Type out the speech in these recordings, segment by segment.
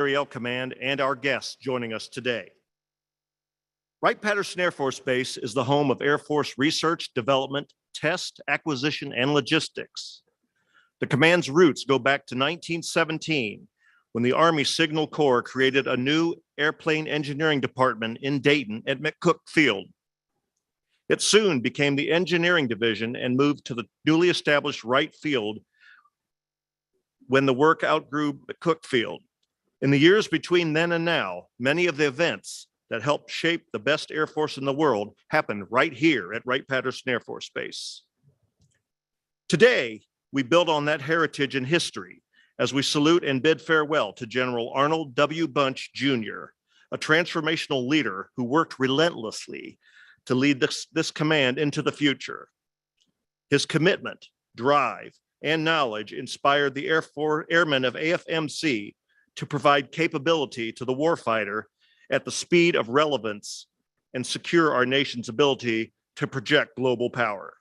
Materiel Command and our guests joining us today. Wright-Patterson Air Force Base is the home of Air Force research, development, test, acquisition, and logistics. The command's roots go back to 1917, when the Army Signal Corps created a new airplane engineering department in Dayton at McCook Field. It soon became the engineering division and moved to the newly established Wright Field when the work outgrew McCook Field. In the years between then and now, many of the events that helped shape the best Air Force in the world happened right here at Wright-Patterson Air Force Base. Today, we build on that heritage and history as we salute and bid farewell to General Arnold W. Bunch, Jr., a transformational leader who worked relentlessly to lead this command into the future. His commitment, drive, and knowledge inspired the airmen of AFMC to provide capability to the warfighter at the speed of relevance and secure our nation's ability to project global power.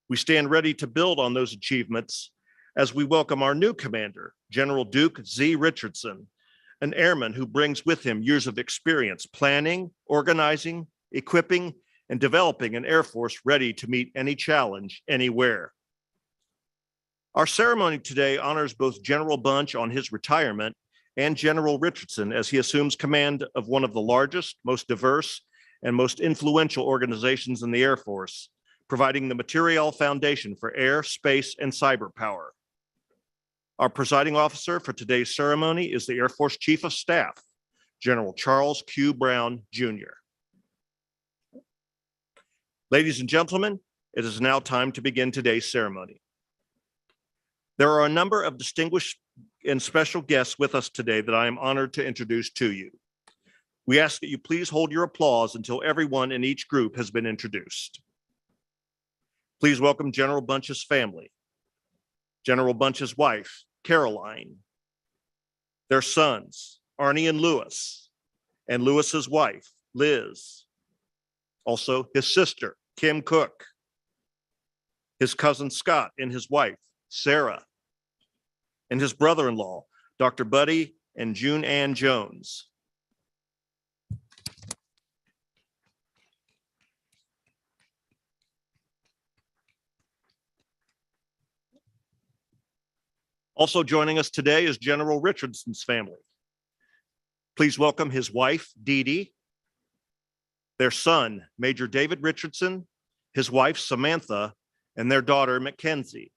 We stand ready to build on those achievements as we welcome our new commander, General Duke Z. Richardson, an airman who brings with him years of experience planning, organizing, equipping, and developing an Air Force ready to meet any challenge anywhere. Our ceremony today honors both General Bunch on his retirement and General Richardson as he assumes command of one of the largest, most diverse, and most influential organizations in the Air Force, providing the material foundation for air, space, and cyber power. Our presiding officer for today's ceremony is the Air Force Chief of Staff, General Charles Q. Brown, Jr. Ladies and gentlemen, it is now time to begin today's ceremony. There are a number of distinguished and special guests with us today that I am honored to introduce to you. We ask that you please hold your applause until everyone in each group has been introduced. Please welcome General Bunch's family, General Bunch's wife, Caroline, their sons, Arnie and Lewis's wife, Liz, also his sister, Kim Cook, his cousin Scott and his wife, Sarah, and his brother-in-law, Dr. Buddy and June Ann Jones. Also joining us today is General Richardson's family. Please welcome his wife, Dee Dee, their son, Major David Richardson, his wife, Samantha, and their daughter, Mackenzie.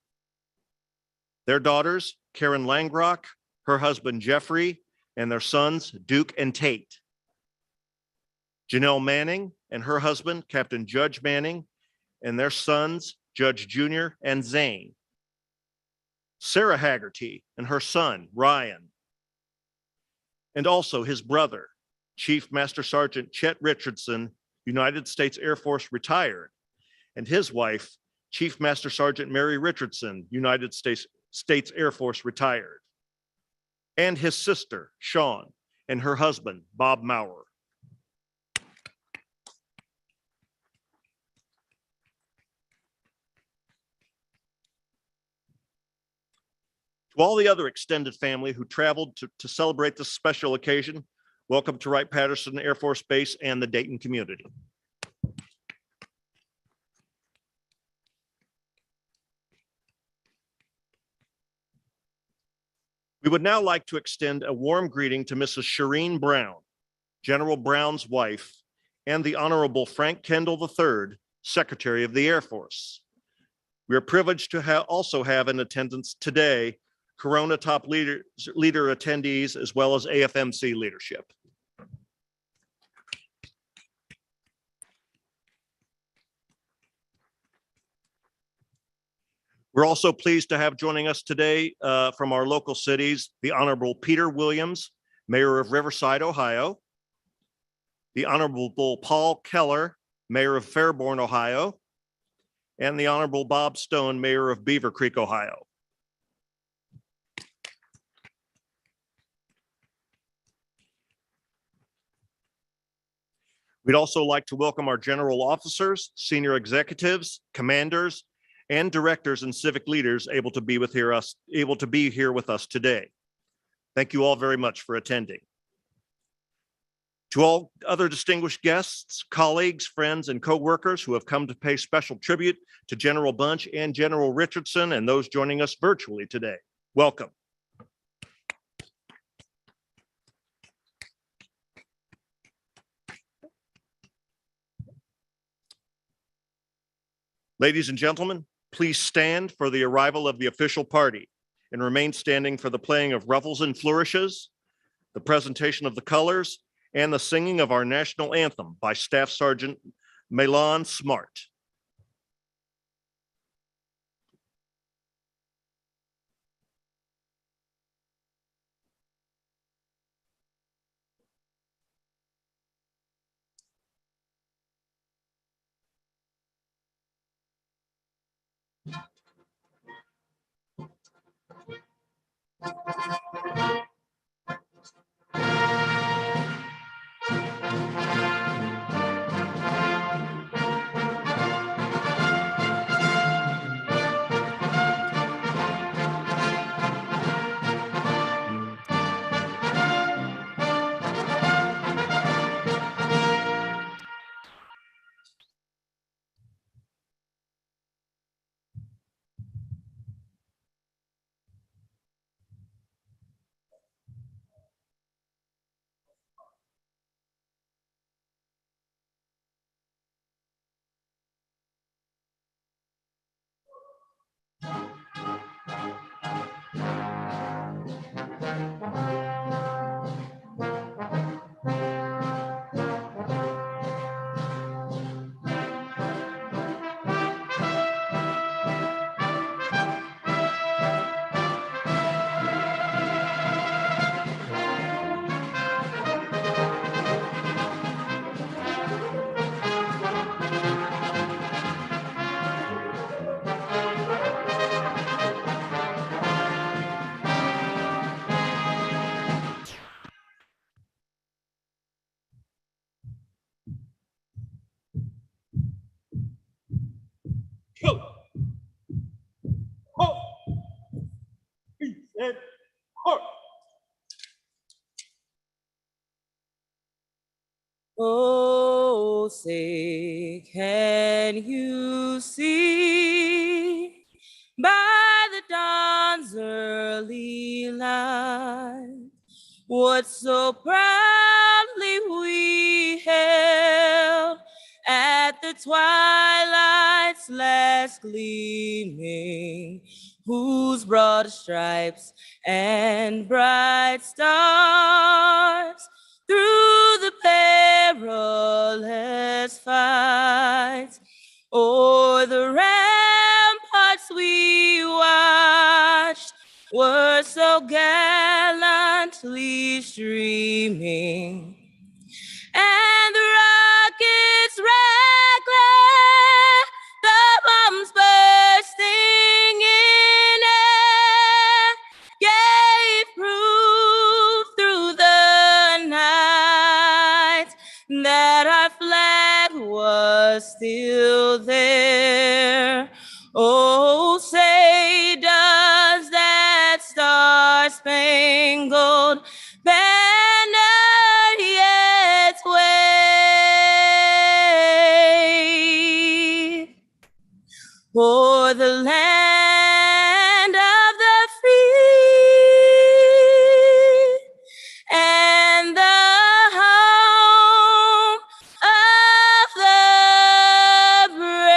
Their daughters, Karen Langrock, her husband, Jeffrey, and their sons, Duke and Tate. Janelle Manning and her husband, Captain Judge Manning, and their sons, Judge Jr. and Zane. Sarah Haggerty and her son, Ryan. And also his brother, Chief Master Sergeant Chet Richardson, United States Air Force retired, and his wife, Chief Master Sergeant Mary Richardson, United States Air Force retired, and his sister, Sean, and her husband, Bob Maurer. To all the other extended family who traveled to celebrate this special occasion, welcome to Wright-Patterson Air Force Base and the Dayton community. We would now like to extend a warm greeting to Mrs. Shireen Brown, General Brown's wife, and the Honorable Frank Kendall III, Secretary of the Air Force. We are privileged to also have in attendance today Corona top leader attendees, as well as AFMC leadership. We're also pleased to have joining us today from our local cities, the Honorable Peter Williams, Mayor of Riverside, Ohio, the Honorable Paul Keller, Mayor of Fairborn, Ohio, and the Honorable Bob Stone, Mayor of Beaver Creek, Ohio. We'd also like to welcome our general officers, senior executives, commanders, and directors and civic leaders able to be here with us today. Thank you all very much for attending. To all other distinguished guests, colleagues, friends, and co-workers who have come to pay special tribute to General Bunch and General Richardson, and those joining us virtually today, welcome. Ladies and gentlemen, please stand for the arrival of the official party and remain standing for the playing of ruffles and flourishes, the presentation of the colors, and the singing of our national anthem by Staff Sergeant Milan Smart. Oh, say, can you see by the dawn's early light what so proudly we held at the twilight's last gleaming, whose broad stripes and bright stars through the perilous fight o'er the ramparts we watched were so gallantly streaming, and the rockets reckless, the bombs bursting in air, gave proof through the night that our flag was still there. Oh, say does that star-spangled banner yet wave o'er the land of the free and the home of the brave.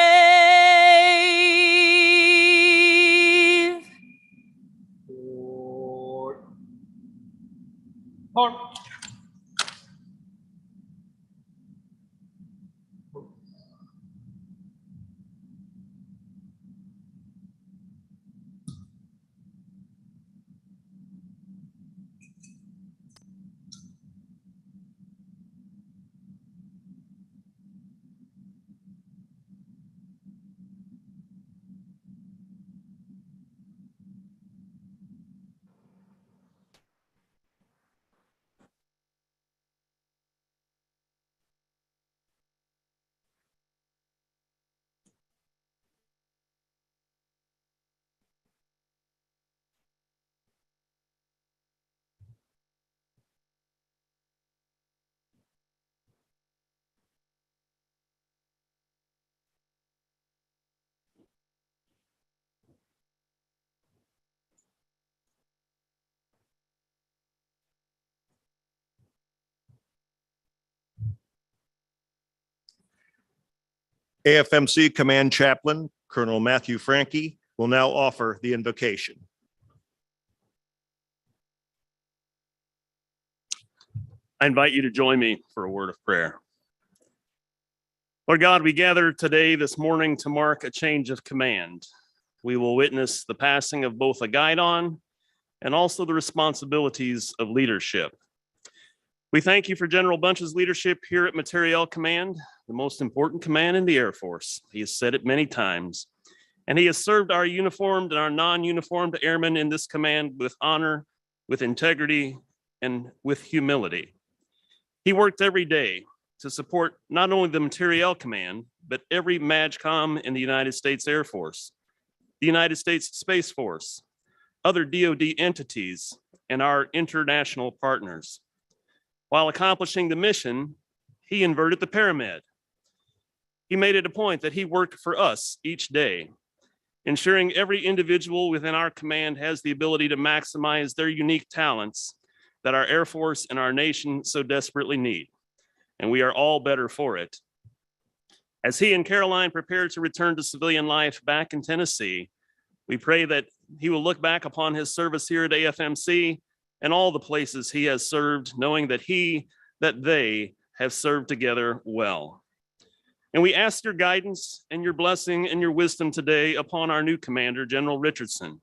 AFMC Command Chaplain, Colonel Matthew Franke, will now offer the invocation. I invite you to join me for a word of prayer. Lord God, we gather today, this morning, to mark a change of command. We will witness the passing of both a guidon and also the responsibilities of leadership. We thank you for General Bunch's leadership here at Materiel Command, the most important command in the Air Force. He has said it many times, and he has served our uniformed and our non-uniformed airmen in this command with honor, with integrity, and with humility. He worked every day to support not only the Materiel Command, but every MAJCOM in the United States Air Force, the United States Space Force, other DoD entities, and our international partners. While accomplishing the mission, he inverted the pyramid. He made it a point that he worked for us each day, ensuring every individual within our command has the ability to maximize their unique talents that our Air Force and our nation so desperately need. And we are all better for it. As he and Caroline prepare to return to civilian life back in Tennessee, we pray that he will look back upon his service here at AFMC and all the places he has served, knowing that they have served together well. And we ask your guidance and your blessing and your wisdom today upon our new commander, General Richardson.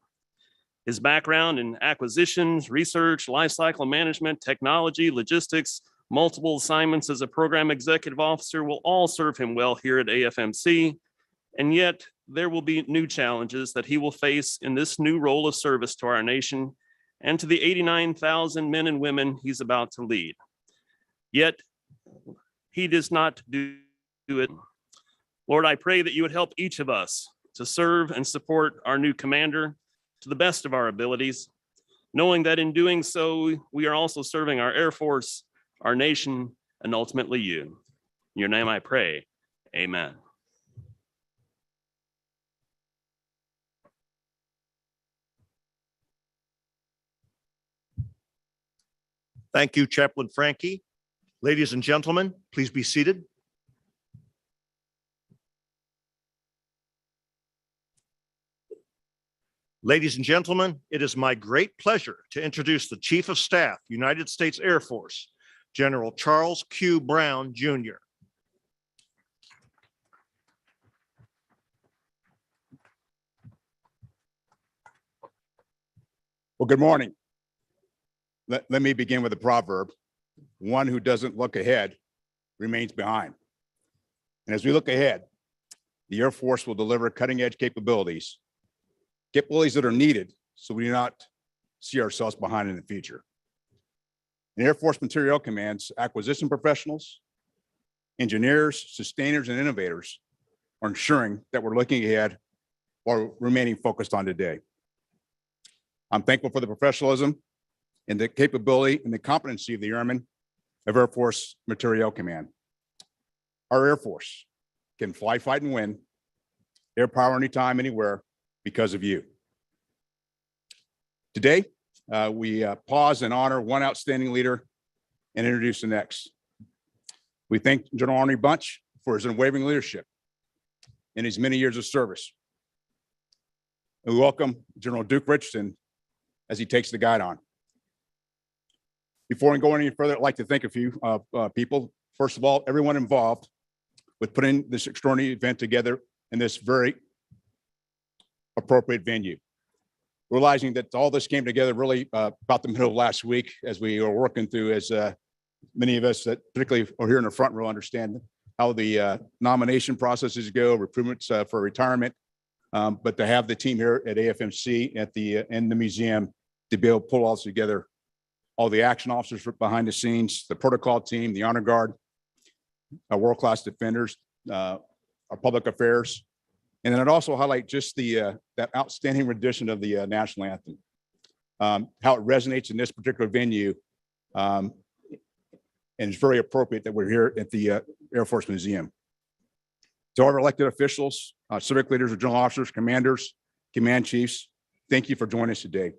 His background in acquisitions, research, lifecycle management, technology, logistics, multiple assignments as a program executive officer will all serve him well here at AFMC. And yet there will be new challenges that he will face in this new role of service to our nation and to the 89,000 men and women he's about to lead. Yet he does not do it. Lord, I pray that you would help each of us to serve and support our new commander to the best of our abilities, knowing that in doing so, we are also serving our Air Force, our nation, and ultimately you. In your name I pray, amen. Thank you, Chaplain Franke. Ladies and gentlemen, please be seated. Ladies and gentlemen, it is my great pleasure to introduce the Chief of Staff, United States Air Force, General Charles Q. Brown, Jr. Well, good morning. Let me begin with a proverb. One who doesn't look ahead remains behind. And as we look ahead, the Air Force will deliver cutting-edge capabilities that are needed so we do not see ourselves behind in the future. And Air Force Materiel Command's acquisition professionals, engineers, sustainers, and innovators are ensuring that we're looking ahead while remaining focused on today. I'm thankful for the professionalism and the capability and the competency of the airmen of Air Force Materiel Command. Our Air Force can fly, fight, and win, air power anytime, anywhere, because of you. Today, we pause and honor one outstanding leader and introduce the next. We thank General Arnold Bunch for his unwavering leadership and his many years of service. And we welcome General Duke Richardson as he takes the guidon. Before I go any further, I'd like to thank a few people. First of all, everyone involved with putting this extraordinary event together in this very appropriate venue. Realizing that all this came together really about the middle of last week as we were working through, as many of us that particularly are here in the front row understand how the nomination processes go, recruitments for retirement, but to have the team here at AFMC in the museum to be able to pull all this together, all the action officers behind the scenes, the protocol team, the honor guard, our world-class defenders, our public affairs. And then I'd also highlight just that outstanding rendition of the national anthem, how it resonates in this particular venue. And it's very appropriate that we're here at the Air Force Museum. To our elected officials, civic leaders, general officers, commanders, command chiefs, thank you for joining us today.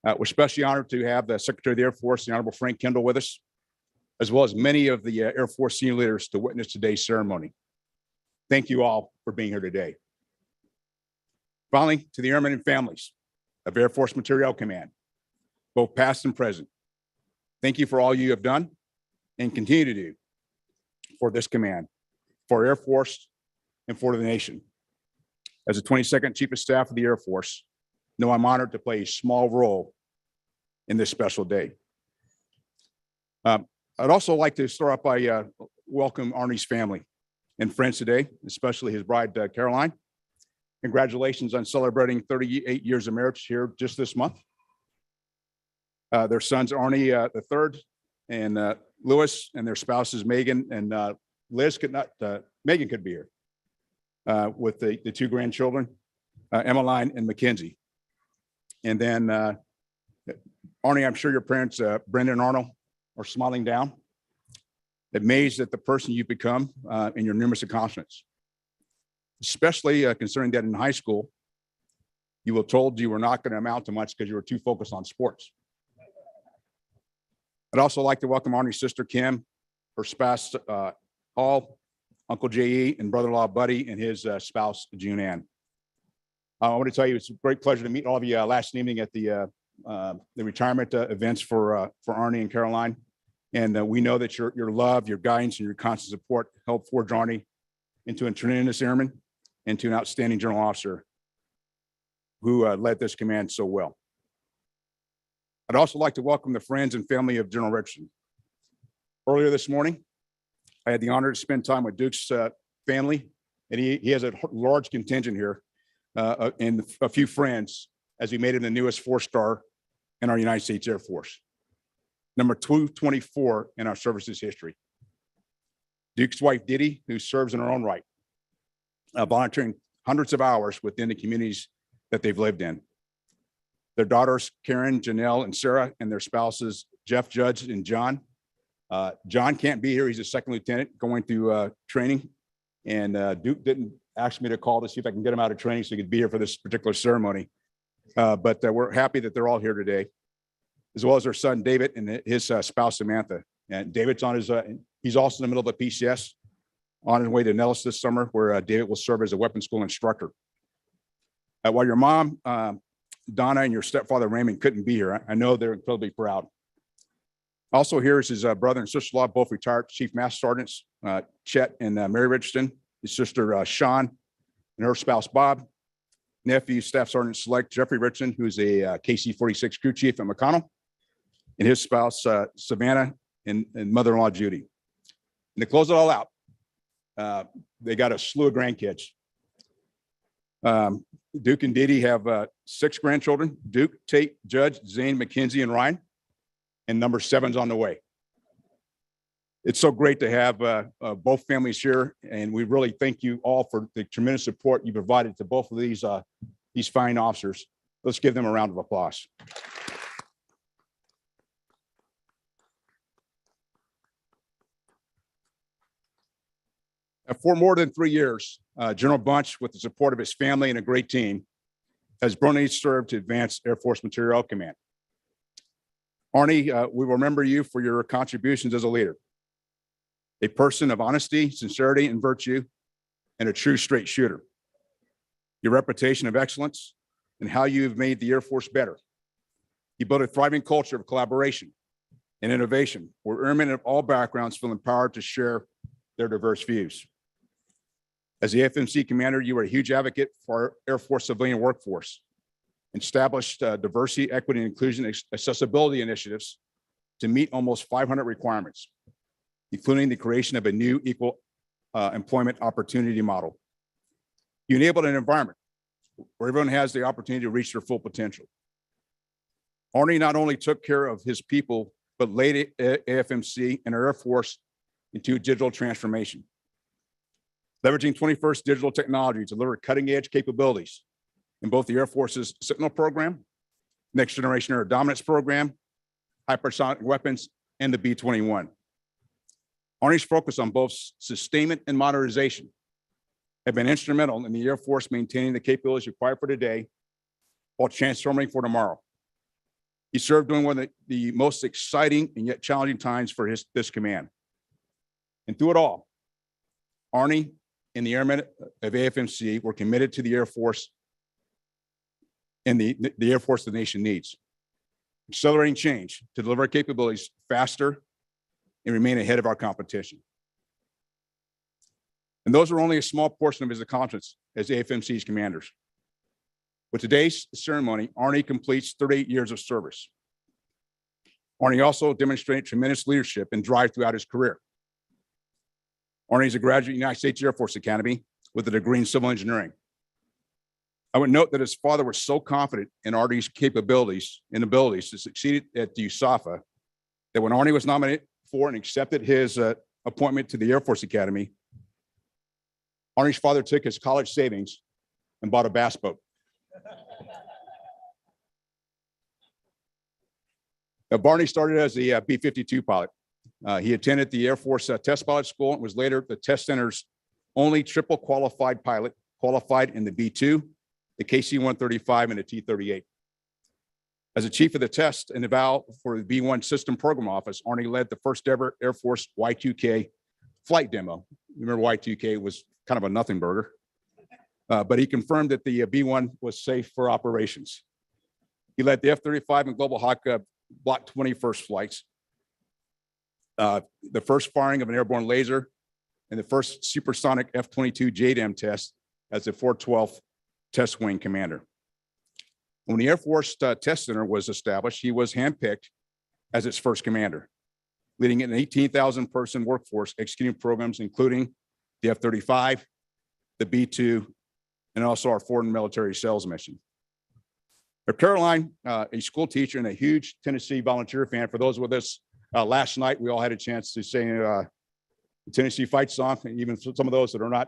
We're especially honored to have the Secretary of the Air Force, the Honorable Frank Kendall, with us, as well as many of the Air Force senior leaders to witness today's ceremony. Thank you all for being here today. Finally, to the airmen and families of Air Force Materiel Command, both past and present, thank you for all you have done and continue to do for this command, for Air Force, and for the nation. As the 22nd Chief of Staff of the Air Force, know I'm honored to play a small role in this special day. I'd also like to start off by welcome Arnie's family and friends today, especially his bride, Caroline. Congratulations on celebrating 38 years of marriage here just this month. Their sons, Arnie the third and Lewis, and their spouses, Megan and Liz could not, Megan could be here with the two grandchildren, Emmeline and Mackenzie. And then Arnie, I'm sure your parents, Brenda and Arnold, are smiling down, amazed at the person you've become and your numerous accomplishments, especially considering that in high school, you were told you were not going to amount to much because you were too focused on sports. I'd also like to welcome Arnie's sister, Kim, her spouse, Paul, Uncle J.E., and brother-in-law, Buddy, and his spouse, June Ann. I want to tell you, it's a great pleasure to meet all of you last evening at the retirement events for Arnie and Caroline. And we know that your love, your guidance, and your constant support helped forge Arnie into a tremendous airman and to an outstanding general officer who led this command so well. I'd also like to welcome the friends and family of General Richardson. Earlier this morning, I had the honor to spend time with Duke's family, and he has a large contingent here and a few friends as we made him the newest 4-star in our United States Air Force, number 224 in our services history. Duke's wife, Diddy, who serves in her own right, volunteering hundreds of hours within the communities that they've lived in. Their daughters, Karen, Janelle, and Sarah, and their spouses, Jeff, Judge, and John. John can't be here. He's a second lieutenant going through training. And Duke didn't ask me to call to see if I can get him out of training so he could be here for this particular ceremony. But we're happy that they're all here today, as well as their son, David, and his spouse, Samantha. And David's on his, he's also in the middle of a PCS on his way to Nellis this summer, where David will serve as a weapons school instructor. While your mom, Donna, and your stepfather, Raymond, couldn't be here, I know they're incredibly proud. Also here is his brother and sister-in-law, both retired Chief Master Sergeants, Chet and Mary Richardson, his sister, Sean, and her spouse, Bob, nephew, Staff Sergeant Select Jeffrey Richardson, who's a KC-46 crew chief at McConnell, and his spouse, Savannah, and mother-in-law, Judy. And to close it all out, they got a slew of grandkids. Duke and Didi have 6 grandchildren: Duke, Tate, Judge, Zane, Mackenzie, and Ryan, and number 7's on the way. It's so great to have both families here, and we really thank you all for the tremendous support you provided to both of these fine officers. Let's give them a round of applause. For more than 3 years, General Bunch, with the support of his family and a great team, has brilliantly served to advance Air Force Materiel Command. Arnie, we remember you for your contributions as a leader, a person of honesty, sincerity, and virtue, and a true straight shooter. Your reputation of excellence and how you've made the Air Force better. You built a thriving culture of collaboration and innovation, where airmen of all backgrounds feel empowered to share their diverse views. As the AFMC commander, you were a huge advocate for our Air Force civilian workforce, established diversity, equity, and inclusion accessibility initiatives to meet almost 500 requirements, including the creation of a new equal employment opportunity model. You enabled an environment where everyone has the opportunity to reach their full potential. Arnie not only took care of his people, but led AFMC and our Air Force into digital transformation, leveraging 21st digital technology to deliver cutting-edge capabilities in both the Air Force's Sentinel program, Next Generation Air Dominance program, hypersonic weapons, and the B-21. Arnie's focus on both sustainment and modernization have been instrumental in the Air Force maintaining the capabilities required for today while transforming for tomorrow. He served during one of the most exciting and yet challenging times for this command. And through it all, Arnie and the airmen of AFMC were committed to the Air Force and the Air Force the nation needs, accelerating change to deliver capabilities faster and remain ahead of our competition. And those are only a small portion of his accomplishments as AFMC's commanders. With today's ceremony, Arnie completes 38 years of service. Arnie also demonstrated tremendous leadership and drive throughout his career. Arnie is a graduate of the United States Air Force Academy with a degree in civil engineering. I would note that his father was so confident in Arnie's capabilities and abilities to succeed at the USAFA that when Arnie was nominated for and accepted his appointment to the Air Force Academy, Arnie's father took his college savings and bought a bass boat. Now, Barney started as a B-52 pilot. He attended the Air Force Test Pilot School and was later the test center's only triple qualified pilot, qualified in the B-2, the KC-135, and the T-38. As a chief of the test and eval for the B-1 System Program Office, Arnie led the first ever Air Force Y2K flight demo. Remember, Y2K was kind of a nothing burger, but he confirmed that the B-1 was safe for operations. He led the F-35 and Global Hawk Block 20 first flights, the first firing of an airborne laser, and the first supersonic F-22 JDAM test as the 412th Test Wing Commander. When the Air Force Test Center was established, he was handpicked as its first commander, leading an 18,000 person workforce executing programs, including the F-35, the B-2, and also our foreign military sales mission. Caroline, a school teacher and a huge Tennessee volunteer fan. For those with us last night, we all had a chance to sing the Tennessee fight song, and even some of those that are not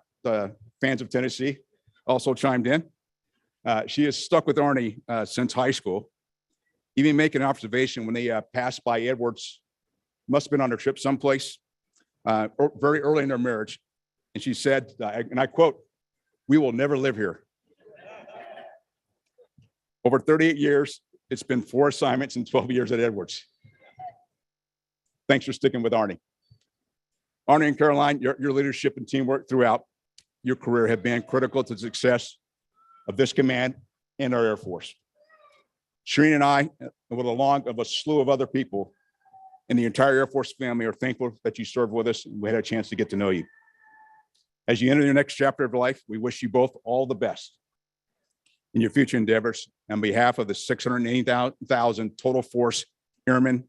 fans of Tennessee also chimed in. She has stuck with Arnie since high school, even making an observation when they passed by Edwards, must have been on their trip someplace, very early in their marriage. And she said, and I quote, "We will never live here." Over 38 years, it's been 4 assignments and 12 years at Edwards. Thanks for sticking with Arnie. Arnie and Caroline, your leadership and teamwork throughout your career have been critical to the success of this command and our Air Force. Shereen and I, with along of a slew of other people in the entire Air Force family, are thankful that you served with us and we had a chance to get to know you. As you enter your next chapter of life, we wish you both all the best in your future endeavors on behalf of the 680,000 total force airmen.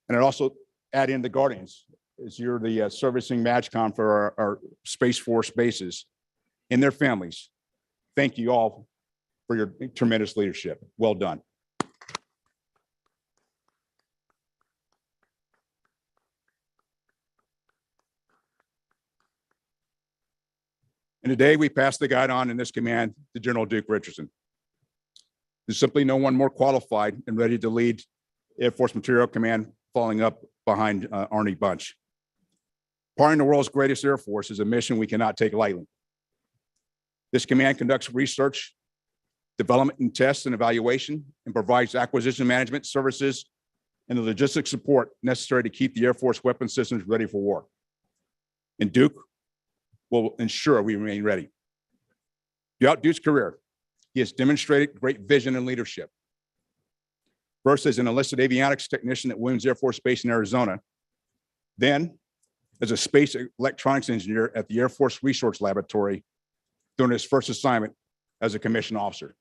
And I'd also add in the Guardians, as you're the servicing MAGCOM for our Space Force bases and their families. Thank you all for your tremendous leadership. Well done. And today we pass the guide on in this command to General Duke Richardson. There's simply no one more qualified and ready to lead Air Force Materiel Command, following up behind Arnie Bunch. Powering the world's greatest Air Force is a mission we cannot take lightly. This command conducts research, development and tests and evaluation, and provides acquisition management services and the logistics support necessary to keep the Air Force weapon systems ready for war. And Duke will ensure we remain ready. Throughout Duke's career, he has demonstrated great vision and leadership. First as an enlisted avionics technician at Williams Air Force Base in Arizona, then as a space electronics engineer at the Air Force Research Laboratory during his first assignment as a commissioned officer.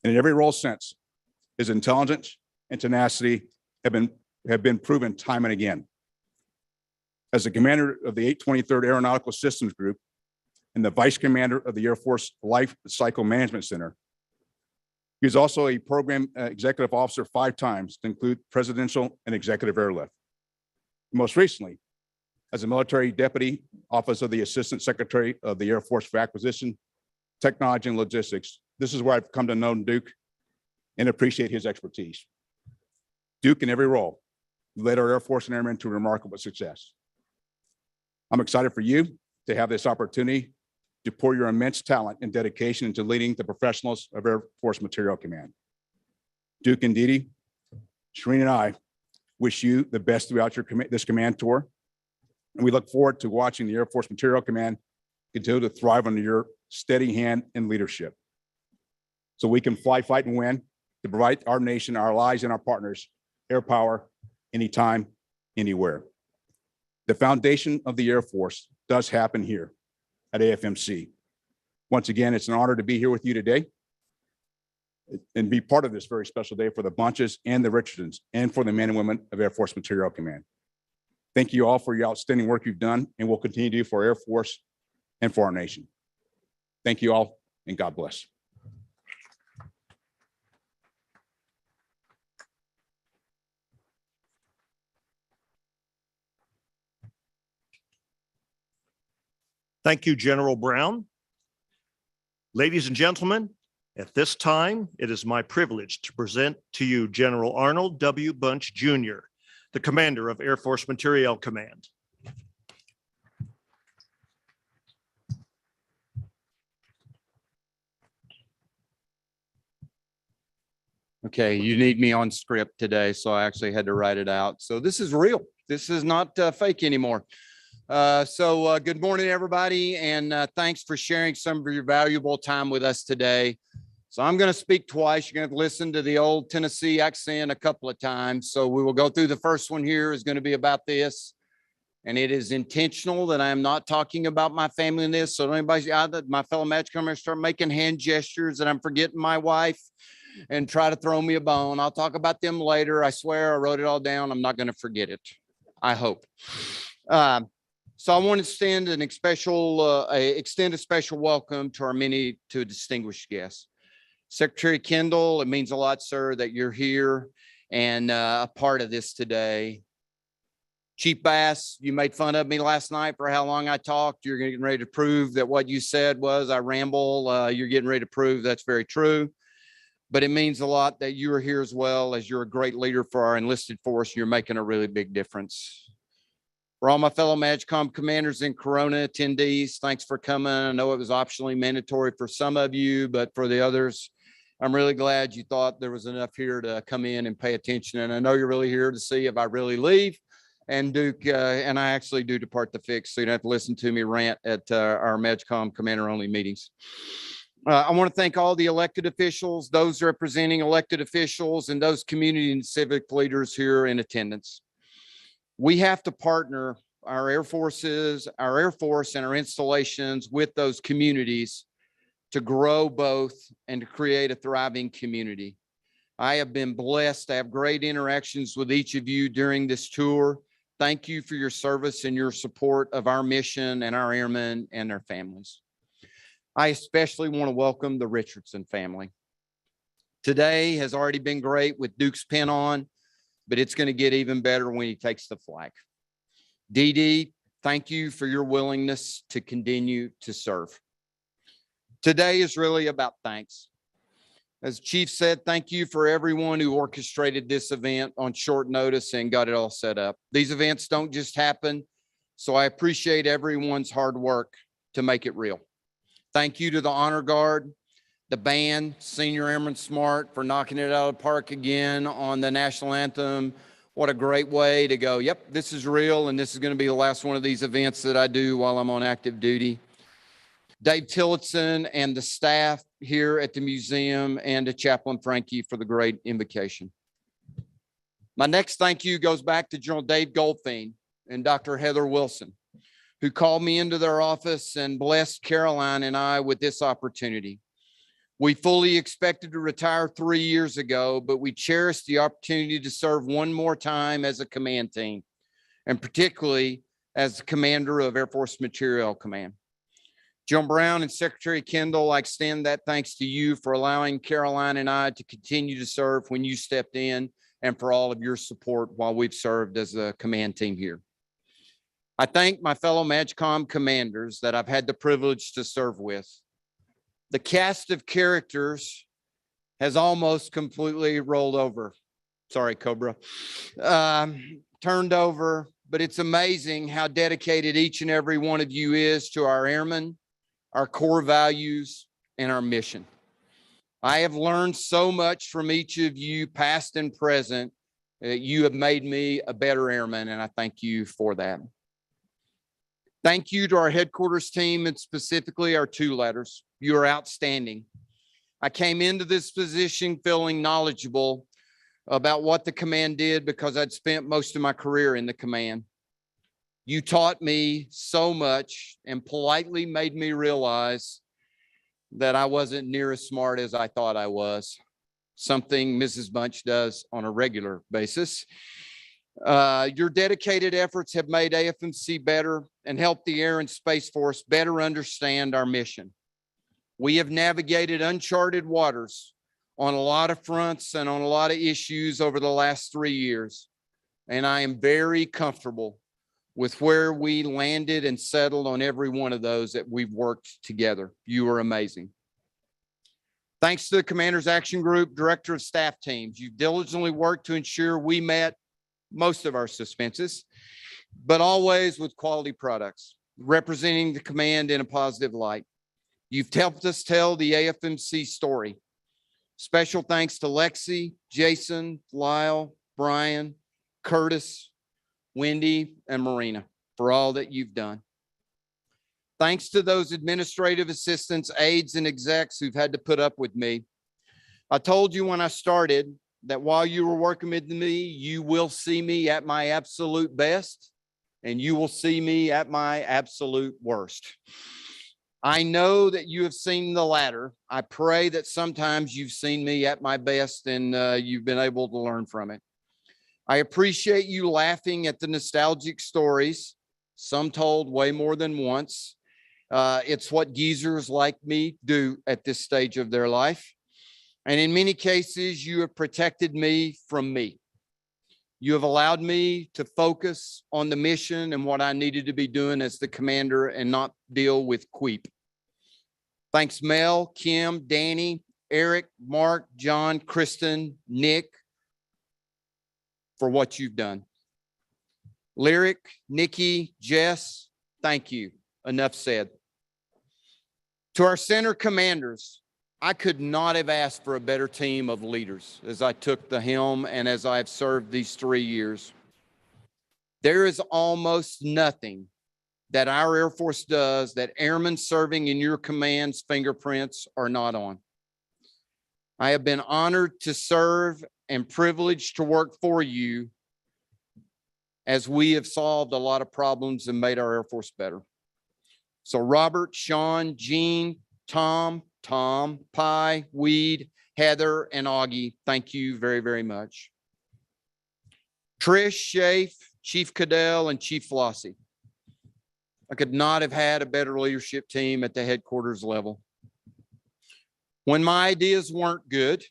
And in every role since, his intelligence and tenacity have been proven time and again. As the commander of the 823rd Aeronautical Systems Group and the vice commander of the Air Force Life Cycle Management Center, he was also a program executive officer 5 times, to include presidential and executive airlift. Most recently, as a military deputy, Office of the Assistant Secretary of the Air Force for Acquisition, Technology, and Logistics. This is where I've come to know Duke and appreciate his expertise. Duke, in every role, led our Air Force and Airmen to remarkable success. I'm excited for you to have this opportunity to pour your immense talent and dedication into leading the professionals of Air Force Materiel Command. Duke and Dee Dee, Shereen and I wish you the best throughout this command tour. And we look forward to watching the Air Force Materiel Command continue to thrive under your steady hand and leadership. So we can fly, fight, and win to provide our nation, our allies, and our partners air power anytime, anywhere. The foundation of the Air Force does happen here at AFMC. Once again, it's an honor to be here with you today and be part of this very special day for the Bunches and the Richardsons and for the men and women of Air Force Materiel Command. Thank you all for your outstanding work you've done and will continue to do for Air Force and for our nation. Thank you all, and God bless. Thank you, General Brown. Ladies and gentlemen, at this time, it is my privilege to present to you General Arnold W. Bunch, Jr., the commander of Air Force Materiel Command. Okay, you need me on script today, so I actually had to write it out. So this is real. This is not fake anymore. Good morning, everybody, and thanks for sharing some of your valuable time with us today. So I'm going to speak twice. You're going to listen to the old Tennessee accent a couple of times. So we will go through the first one here is going to be about this. And it is intentional that I am not talking about my family in this. So don't anybody, my fellow match comers, start making hand gestures that I'm forgetting my wife and try to throw me a bone. I'll talk about them later. I swear I wrote it all down. I'm not going to forget it. I hope. So I want to extend a special welcome to our many distinguished guests. Secretary Kendall, it means a lot, sir, that you're here and a part of this today. Chief Bass, you made fun of me last night for how long I talked. You're getting ready to prove that what you said was I ramble. You're getting ready to prove that's very true. But it means a lot that you are here as well, as you're a great leader for our enlisted force. You're making a really big difference. For all my fellow MAGCOM commanders and Corona attendees, thanks for coming. I know it was optionally mandatory for some of you, but for the others, I'm really glad you thought there was enough here to come in and pay attention. And I know you're really here to see if I really leave. And Duke, and I actually do depart the fix, so you don't have to listen to me rant at our MAGCOM commander-only meetings. I want to thank all the elected officials, those representing elected officials, and those community and civic leaders here in attendance. We have to partner our Air Force and our installations with those communities to grow both and to create a thriving community. I have been blessed to have great interactions with each of you during this tour. Thank you for your service and your support of our mission and our airmen and their families. I especially want to welcome the Richardson family. Today has already been great with Duke's pin on, but it's going to get even better when he takes the flag. Dee Dee, thank you for your willingness to continue to serve. Today is really about thanks. As Chief said, thank you for everyone who orchestrated this event on short notice and got it all set up. These events don't just happen, so I appreciate everyone's hard work to make it real. Thank you to the Honor Guard, the band, Senior Airman Smart for knocking it out of the park again on the national anthem. What a great way to go. Yep, this is real, and this is going to be the last one of these events that I do while I'm on active duty. Dave Tillotson and the staff here at the museum, and to Chaplain Frankie for the great invocation. My next thank you goes back to General Dave Goldfein and Dr. Heather Wilson, who called me into their office and blessed Caroline and I with this opportunity. We fully expected to retire 3 years ago, but we cherished the opportunity to serve one more time as a command team, and particularly as the commander of Air Force Materiel Command. John Brown and Secretary Kendall, I extend that thanks to you for allowing Caroline and I to continue to serve when you stepped in, and for all of your support while we've served as a command team here. I thank my fellow MAGCOM commanders that I've had the privilege to serve with. The cast of characters has almost completely rolled over. Sorry, Cobra. Turned over, but it's amazing how dedicated each and every one of you is to our airmen, our core values, and our mission. I have learned so much from each of you, past and present, that you have made me a better airman, and I thank you for that. Thank you to our headquarters team and specifically our two letters. You are outstanding. I came into this position feeling knowledgeable about what the command did because I'd spent most of my career in the command. You taught me so much and politely made me realize that I wasn't near as smart as I thought I was, something Mrs. Bunch does on a regular basis. Your dedicated efforts have made AFMC better and helped the Air and Space Force better understand our mission. We have navigated uncharted waters on a lot of fronts and on a lot of issues over the last 3 years. And I am very comfortable with where we landed and settled on every one of those that we've worked together. You are amazing. Thanks to the Commander's Action Group, Director of Staff Teams, you've diligently worked to ensure we met most of our suspenses, but always with quality products, representing the command in a positive light. You've helped us tell the AFMC story. Special thanks to Lexi, Jason, Lyle, Brian, Curtis, Wendy, and Marina for all that you've done. Thanks to those administrative assistants, aides, and execs who've had to put up with me. I told you when I started that while you were working with me, you will see me at my absolute best, and you will see me at my absolute worst. I know that you have seen the latter. I pray that sometimes you've seen me at my best and you've been able to learn from it. I appreciate you laughing at the nostalgic stories, some told way more than once. It's what geezers like me do at this stage of their life. And in many cases, you have protected me from me. You have allowed me to focus on the mission and what I needed to be doing as the commander and not deal with queep. Thanks, Mel, Kim, Danny, Eric, Mark, John, Kristen, Nick, for what you've done. Lyric, Nikki, Jess, thank you. Enough said. To our center commanders, I could not have asked for a better team of leaders as I took the helm and as I've served these 3 years. There is almost nothing that our Air Force does that airmen serving in your command's fingerprints are not on. I have been honored to serve and privileged to work for you as we have solved a lot of problems and made our Air Force better. So Robert, Sean, Gene, Tom, Pie, Weed, Heather, and Augie, thank you very, very much. Trish, Shafe, Chief Cadell, and Chief Flossie. I could not have had a better leadership team at the headquarters level. When my ideas weren't good,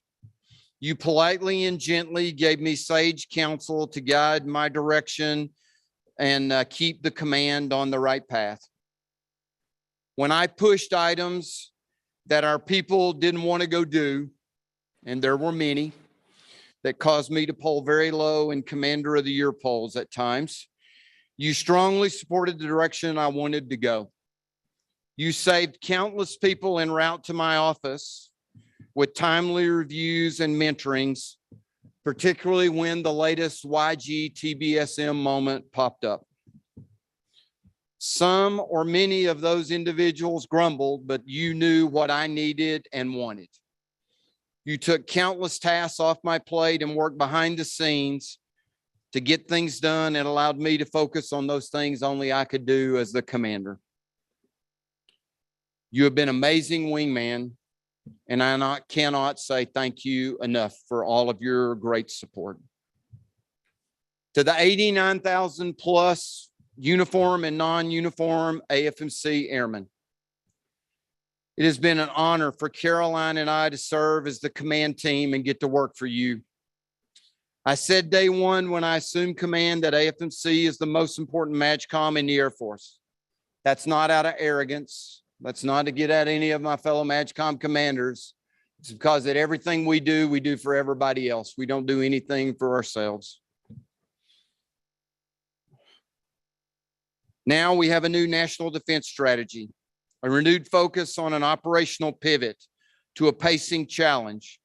you politely and gently gave me sage counsel to guide my direction and keep the command on the right path. When I pushed items that our people didn't want to go do, and there were many, that caused me to poll very low in Commander of the Year polls at times, you strongly supported the direction I wanted to go. You saved countless people en route to my office with timely reviews and mentorings, particularly when the latest YG TBSM moment popped up. Some or many of those individuals grumbled, but you knew what I needed and wanted. You took countless tasks off my plate and worked behind the scenes to get things done and allowed me to focus on those things only I could do as the commander. You have been amazing wingman, and I cannot say thank you enough for all of your great support. To the 89,000 plus uniform and non-uniform AFMC airmen, it has been an honor for Caroline and I to serve as the command team and get to work for you. I said day one when I assumed command that AFMC is the most important MAJCOM in the Air Force. That's not out of arrogance. That's not to get at any of my fellow MAJCOM commanders. It's because that everything we do for everybody else. We don't do anything for ourselves. Now we have a new national defense strategy, a renewed focus on an operational pivot to a pacing challenge.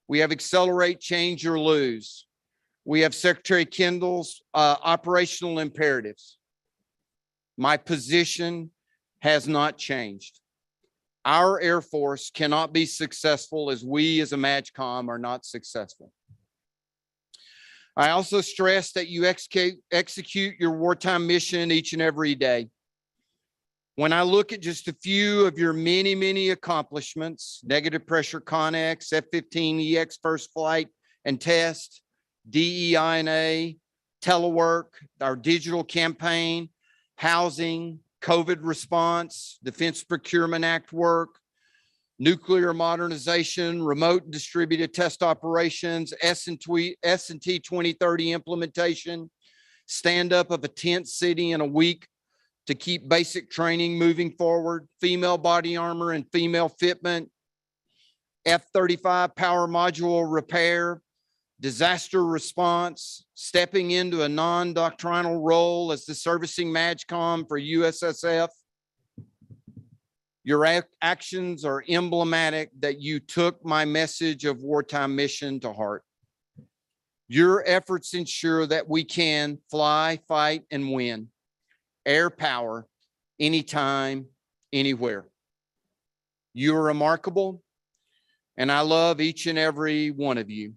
We have accelerate, change, or lose. We have Secretary Kendall's operational imperatives. My position has not changed. Our Air Force cannot be successful as we as a MAJCOM are not successful. I also stress that you execute your wartime mission each and every day. When I look at just a few of your many, many accomplishments, negative pressure Connex, F-15EX first flight and test, DEI&A, telework, our digital campaign, housing, COVID response, Defense Procurement Act work, nuclear modernization, remote distributed test operations, S&T 2030 implementation, stand up of a tent city in a week to keep basic training moving forward, female body armor and female fitment, F-35 power module repair, disaster response, stepping into a non-doctrinal role as the servicing MAJCOM for USSF. Your actions are emblematic that you took my message of wartime mission to heart. Your efforts ensure that we can fly, fight, and win. Air power, anytime, anywhere. You are remarkable, and I love each and every one of you.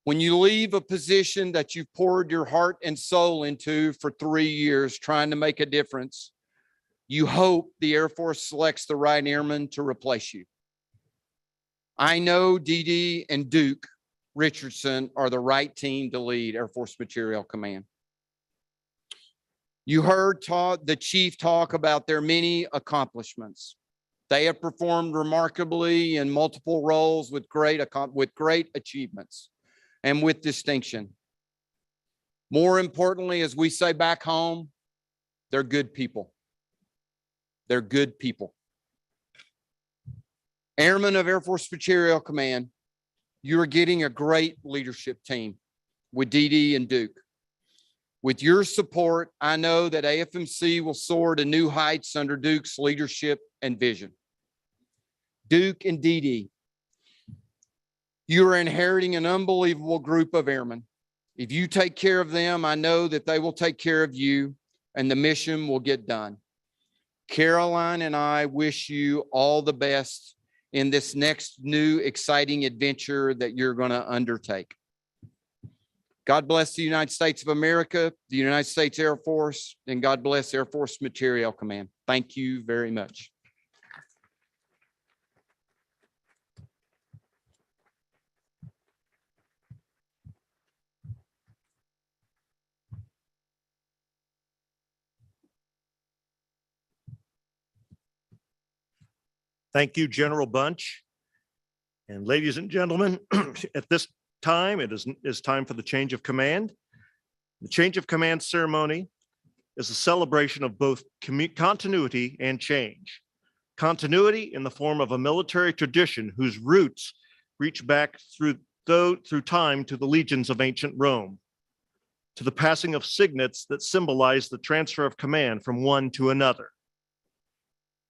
When you leave a position that you've poured your heart and soul into for 3 years trying to make a difference, you hope the Air Force selects the right airman to replace you. I know DD and Duke Richardson are the right team to lead Air Force Materiel Command. You heard the chief talk about their many accomplishments. They have performed remarkably in multiple roles with great achievements and with distinction. More importantly, as we say back home, they're good people. They're good people. Airmen of Air Force Materiel Command, you are getting a great leadership team with DD and Duke. With your support, I know that AFMC will soar to new heights under Duke's leadership and vision. Duke and DD, you are inheriting an unbelievable group of airmen. If you take care of them, I know that they will take care of you and the mission will get done. Caroline and I wish you all the best in this next new exciting adventure that you're going to undertake. God bless the United States of America, the United States Air Force, and God bless Air Force Materiel Command. Thank you very much. Thank you, General Bunch. And ladies and gentlemen, at this time, it is time for the change of command. The change of command ceremony is a celebration of both continuity and change. Continuity in the form of a military tradition whose roots reach back through time to the legions of ancient Rome, to the passing of signets that symbolize the transfer of command from one to another.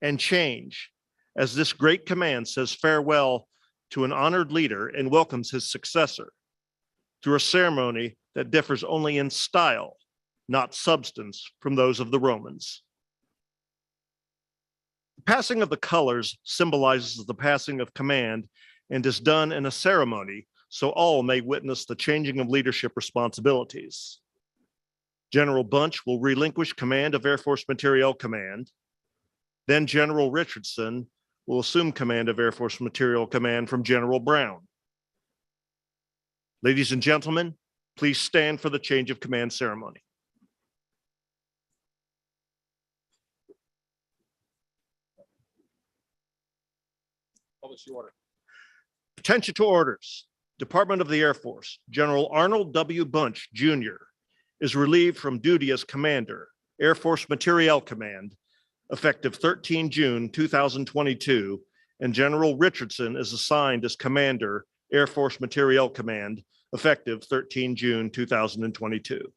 And change, as this great command says farewell to an honored leader and welcomes his successor through a ceremony that differs only in style, not substance, from those of the Romans. The passing of the colors symbolizes the passing of command and is done in a ceremony so all may witness the changing of leadership responsibilities. General Bunch will relinquish command of Air Force Materiel Command. Then General Richardson will assume command of Air Force Materiel Command from General Brown. Ladies and gentlemen, please stand for the change of command ceremony. Publish the order. Attention to orders. Department of the Air Force, General Arnold W. Bunch, Jr. is relieved from duty as Commander, Air Force Materiel Command, effective 13 June 2022, and General Richardson is assigned as Commander, Air Force Materiel Command, effective 13 June 2022.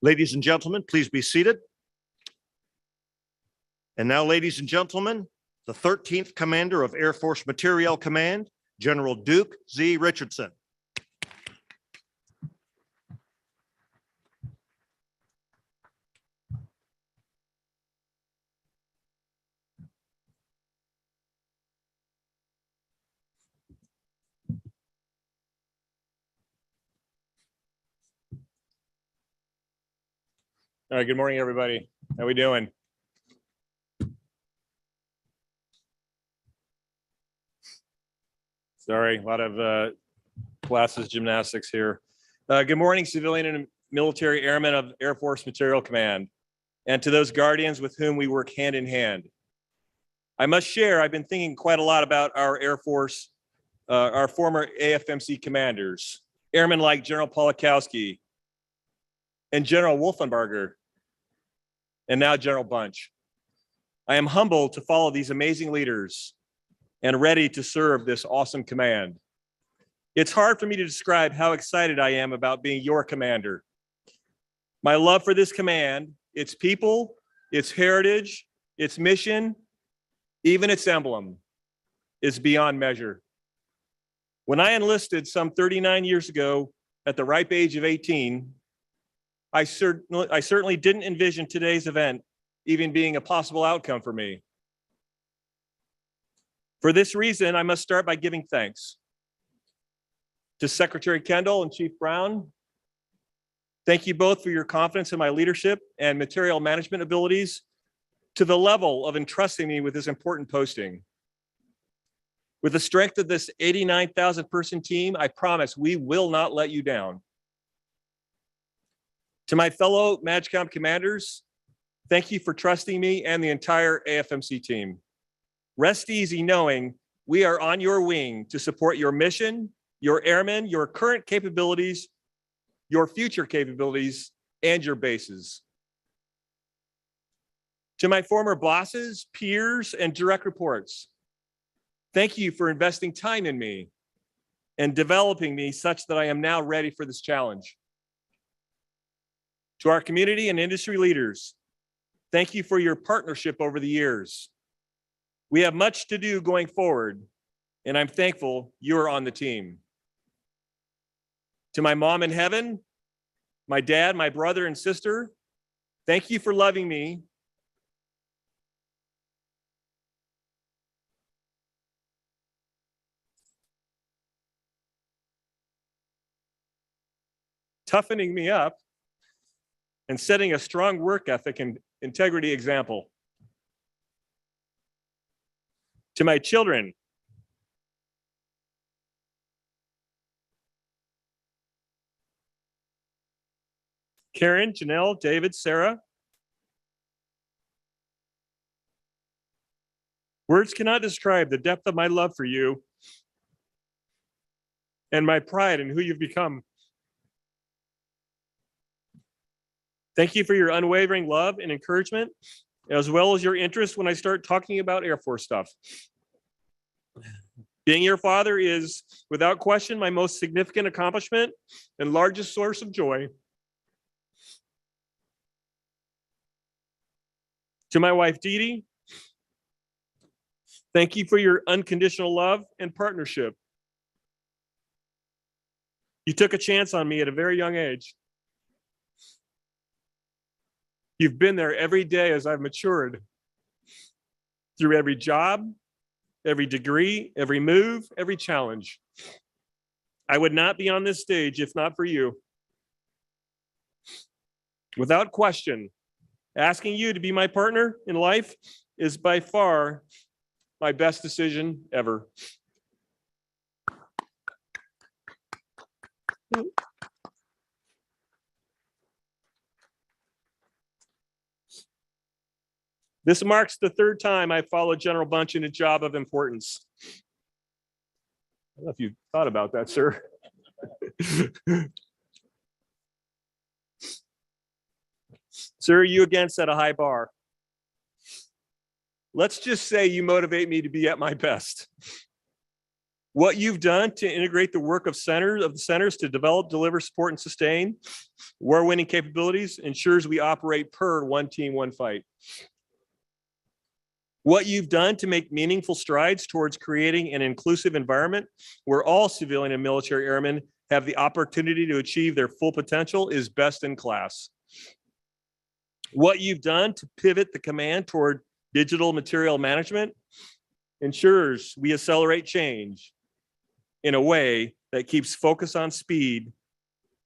Ladies and gentlemen, please be seated. And now, ladies and gentlemen, the 13th Commander of Air Force Materiel Command, General Duke Z. Richardson. All right, good morning, everybody. How we doing? Sorry, a lot of classes, gymnastics here. Good morning, civilian and military airmen of Air Force Materiel Command, and to those guardians with whom we work hand in hand. I must share, I've been thinking quite a lot about our Air Force, our former AFMC commanders, airmen like General Polakowski and General Wolfenbarger, and now General Bunch. I am humbled to follow these amazing leaders and ready to serve this awesome command. It's hard for me to describe how excited I am about being your commander. My love for this command, its people, its heritage, its mission, even its emblem, is beyond measure. When I enlisted some 39 years ago at the ripe age of 18, I certainly didn't envision today's event even being a possible outcome for me. For this reason, I must start by giving thanks to Secretary Kendall and Chief Brown. Thank you both for your confidence in my leadership and material management abilities to the level of entrusting me with this important posting. With the strength of this 89,000 person team, I promise we will not let you down. To my fellow MAJCOM commanders, thank you for trusting me and the entire AFMC team. Rest easy knowing we are on your wing to support your mission, your airmen, your current capabilities, your future capabilities, and your bases. To my former bosses, peers, and direct reports, thank you for investing time in me and developing me such that I am now ready for this challenge. To our community and industry leaders, thank you for your partnership over the years. We have much to do going forward, and I'm thankful you're on the team. To my mom in heaven, my dad, my brother, and sister, thank you for loving me. Toughening me up and setting a strong work ethic and integrity example. To my children, Karen, Janelle, David, Sarah. Words cannot describe the depth of my love for you and my pride in who you've become. Thank you for your unwavering love and encouragement, as well as your interest when I start talking about Air Force stuff. Being your father is, without question, my most significant accomplishment and largest source of joy. To my wife, Dee Dee, thank you for your unconditional love and partnership. You took a chance on me at a very young age. You've been there every day as I've matured, through every job, every degree, every move, every challenge. I would not be on this stage if not for you. Without question, asking you to be my partner in life is by far my best decision ever. This marks the third time I followed General Bunch in a job of importance. I don't know if you thought about that, sir. Sir, you again set a high bar. Let's just say you motivate me to be at my best. What you've done to integrate the work of the centers to develop, deliver, support, and sustain war-winning capabilities ensures we operate per one team, one fight. What you've done to make meaningful strides towards creating an inclusive environment where all civilian and military airmen have the opportunity to achieve their full potential is best in class. What you've done to pivot the command toward digital material management ensures we accelerate change in a way that keeps focus on speed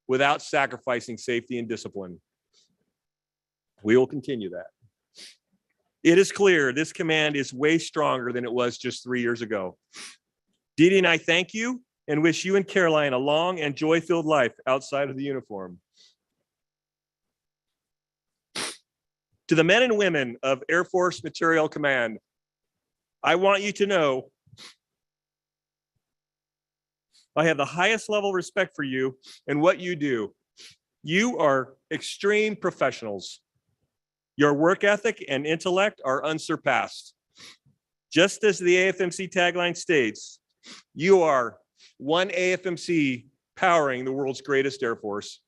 without sacrificing safety and discipline. We will continue that. It is clear this command is way stronger than it was just 3 years ago. Dee Dee and I thank you and wish you and Caroline a long and joy-filled life outside of the uniform. To the men and women of Air Force Materiel Command, I want you to know I have the highest level of respect for you and what you do. You are extreme professionals. Your work ethic and intellect are unsurpassed. Just as the AFMC tagline states, you are one AFMC powering the world's greatest Air Force.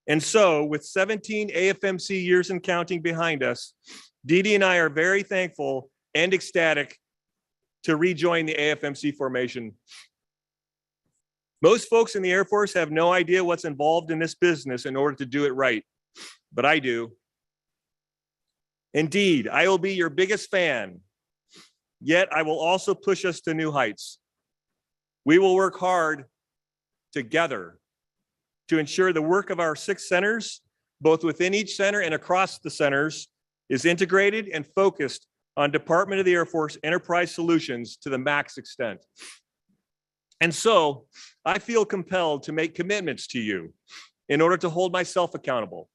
And so, with 17 AFMC years and counting behind us, Dee Dee and I are very thankful and ecstatic to rejoin the AFMC formation. Most folks in the Air Force have no idea what's involved in this business in order to do it right, but I do. Indeed, I will be your biggest fan, yet I will also push us to new heights. We will work hard together to ensure the work of our 6 centers, both within each center and across the centers, is integrated and focused on Department of the Air Force enterprise solutions to the max extent. And so I feel compelled to make commitments to you in order to hold myself accountable.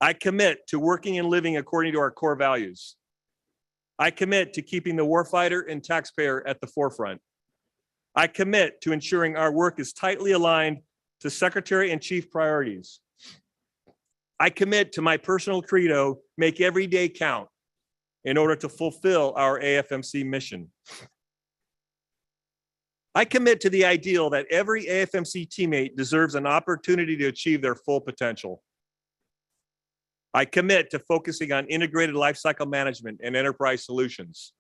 I commit to working and living according to our core values. I commit to keeping the warfighter and taxpayer at the forefront. I commit to ensuring our work is tightly aligned to Secretary and Chief priorities. I commit to my personal credo, make every day count, in order to fulfill our AFMC mission. I commit to the ideal that every AFMC teammate deserves an opportunity to achieve their full potential. I commit to focusing on integrated lifecycle management and enterprise solutions.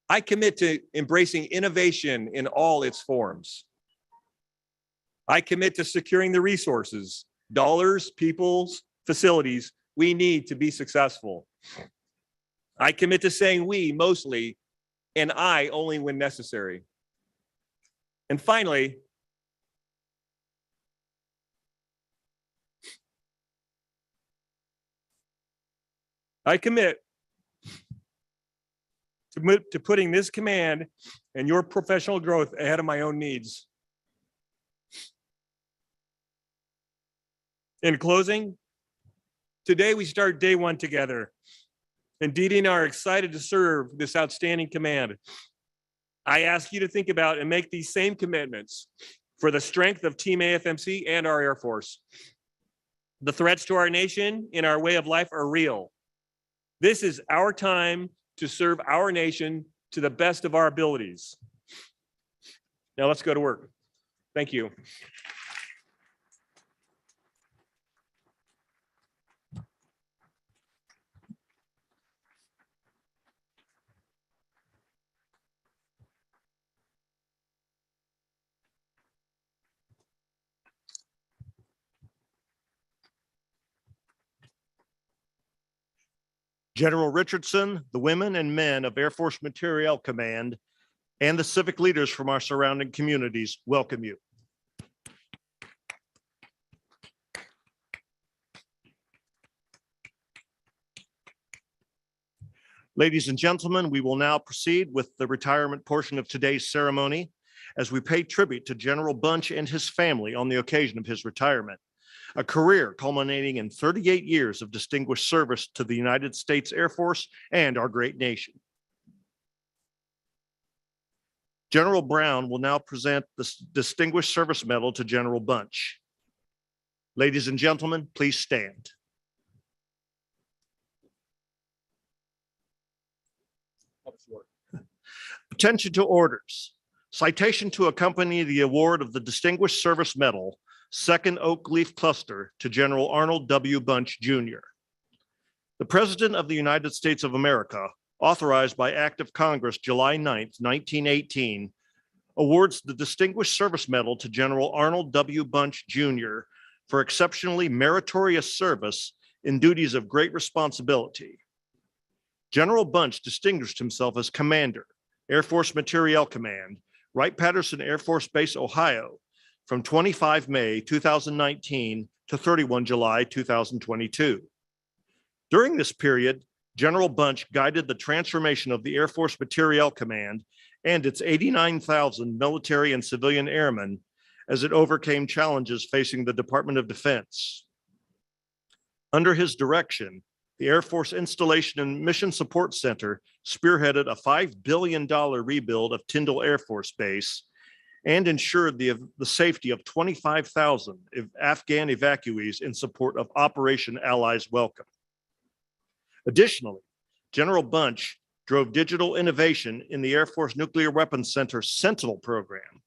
I commit to embracing innovation in all its forms. I commit to securing the resources, dollars, peoples, facilities we need to be successful. I commit to saying we mostly and I only when necessary. And finally, I commit to putting this command and your professional growth ahead of my own needs. In closing, today we start day one together, and Dee Dee and I are excited to serve this outstanding command. I ask you to think about and make these same commitments for the strength of Team AFMC and our Air Force. The threats to our nation and our way of life are real. This is our time to serve our nation to the best of our abilities. Now let's go to work. Thank you. General Richardson, the women and men of Air Force Materiel Command, and the civic leaders from our surrounding communities welcome you. Ladies and gentlemen, we will now proceed with the retirement portion of today's ceremony as we pay tribute to General Bunch and his family on the occasion of his retirement. a career culminating in 38 years of distinguished service to the United States Air Force and our great nation. General Brown will now present the Distinguished Service Medal to General Bunch. Ladies and gentlemen, please stand. Attention to orders. Citation to accompany the award of the Distinguished Service Medal, 2nd Oak Leaf Cluster, to General Arnold W. Bunch, Jr. The President of the United States of America, authorized by Act of Congress July 9th, 1918, awards the Distinguished Service Medal to General Arnold W. Bunch, Jr. for exceptionally meritorious service in duties of great responsibility. General Bunch distinguished himself as Commander, Air Force Materiel Command, Wright-Patterson Air Force Base, Ohio, from 25 May 2019 to 31 July 2022. During this period, General Bunch guided the transformation of the Air Force Materiel Command and its 89,000 military and civilian airmen as it overcame challenges facing the Department of Defense. Under his direction, the Air Force Installation and Mission Support Center spearheaded a $5 billion rebuild of Tyndall Air Force Base and ensured the safety of 25,000 Afghan evacuees in support of Operation Allies Welcome. Additionally, General Bunch drove digital innovation in the Air Force Nuclear Weapons Center Sentinel program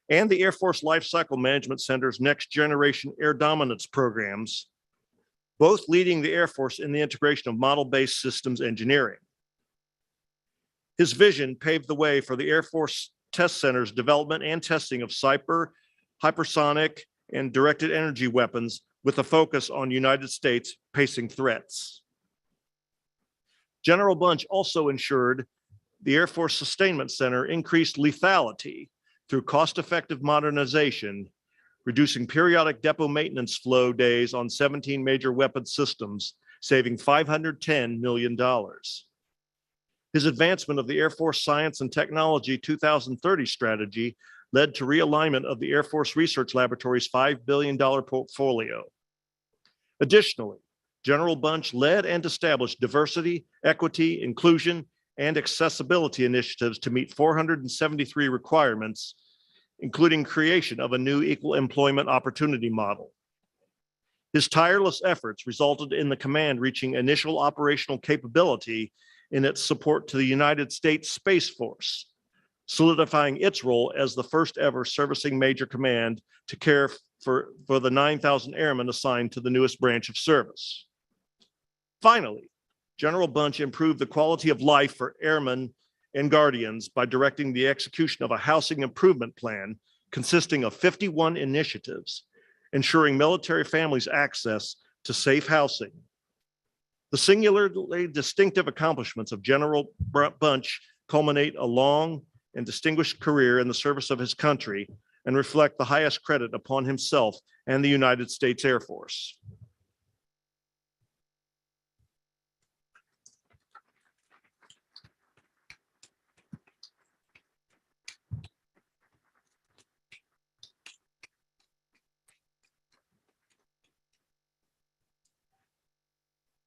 and the Air Force Life Cycle Management Center's Next Generation Air Dominance programs, both leading the Air Force in the integration of model-based systems engineering. His vision paved the way for the Air Force Test Center's development and testing of hypersonic, and directed energy weapons with a focus on United States pacing threats. General Bunch also ensured the Air Force Sustainment Center increased lethality through cost-effective modernization, reducing periodic depot maintenance flow days on 17 major weapon systems, saving $510 million. His advancement of the Air Force Science and Technology 2030 strategy led to realignment of the Air Force Research Laboratory's $5 billion portfolio. Additionally, General Bunch led and established diversity, equity, inclusion, and accessibility initiatives to meet 473 requirements, including creation of a new equal employment opportunity model. His tireless efforts resulted in the command reaching initial operational capability in its support to the United States Space Force, solidifying its role as the first ever servicing major command to care for the 9,000 airmen assigned to the newest branch of service. Finally, General Bunch improved the quality of life for airmen and guardians by directing the execution of a housing improvement plan consisting of 51 initiatives, ensuring military families access to safe housing. The singularly distinctive accomplishments of General Bunch culminate a long and distinguished career in the service of his country and reflect the highest credit upon himself and the United States Air Force.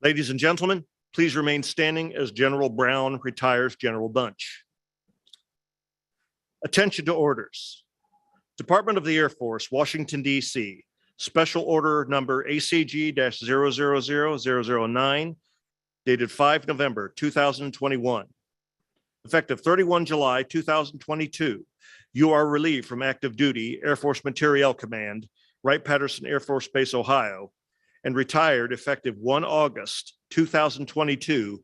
Ladies and gentlemen, please remain standing as General Brown retires General Bunch. Attention to orders. Department of the Air Force, Washington, D.C., Special Order Number ACG-000009, dated 5 November 2021. Effective 31 July 2022, you are relieved from active duty, Air Force Materiel Command, Wright-Patterson Air Force Base, Ohio, and retired effective 1 August 2022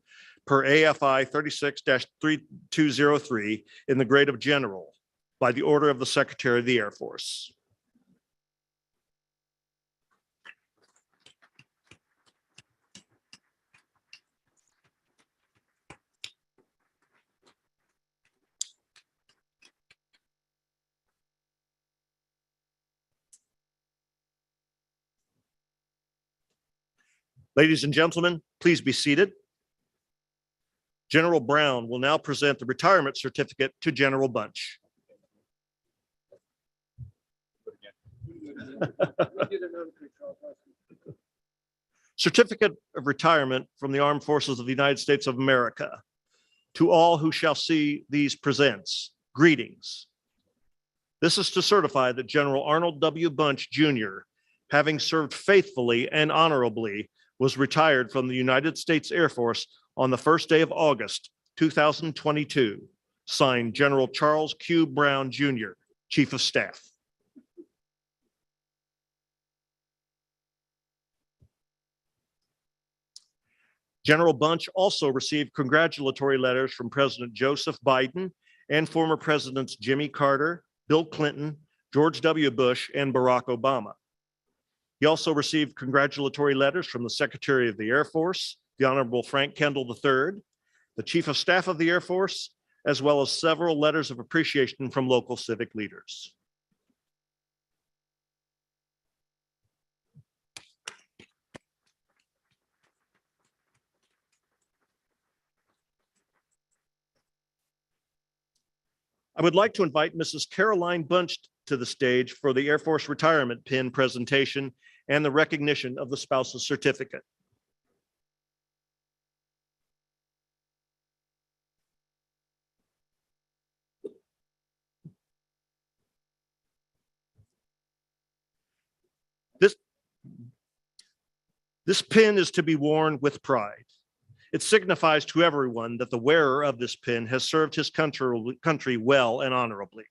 per AFI 36-3203 in the grade of General by the order of the Secretary of the Air Force. Ladies and gentlemen, please be seated. General Brown will now present the retirement certificate to General Bunch. Certificate of Retirement from the Armed Forces of the United States of America. To all who shall see these presents, greetings. This is to certify that General Arnold W. Bunch, Jr., having served faithfully and honorably, was retired from the United States Air Force on the first day of August, 2022. Signed, General Charles Q. Brown, Jr., Chief of Staff. General Bunch also received congratulatory letters from President Joseph Biden and former Presidents Jimmy Carter, Bill Clinton, George W. Bush, and Barack Obama. He also received congratulatory letters from the Secretary of the Air Force, the Honorable Frank Kendall III, the Chief of Staff of the Air Force, as well as several letters of appreciation from local civic leaders. I would like to invite Mrs. Caroline Bunch to the stage for the Air Force Retirement Pin presentation and the recognition of the spouse's certificate. This pin is to be worn with pride. It signifies to everyone that the wearer of this pin has served his country well and honorably.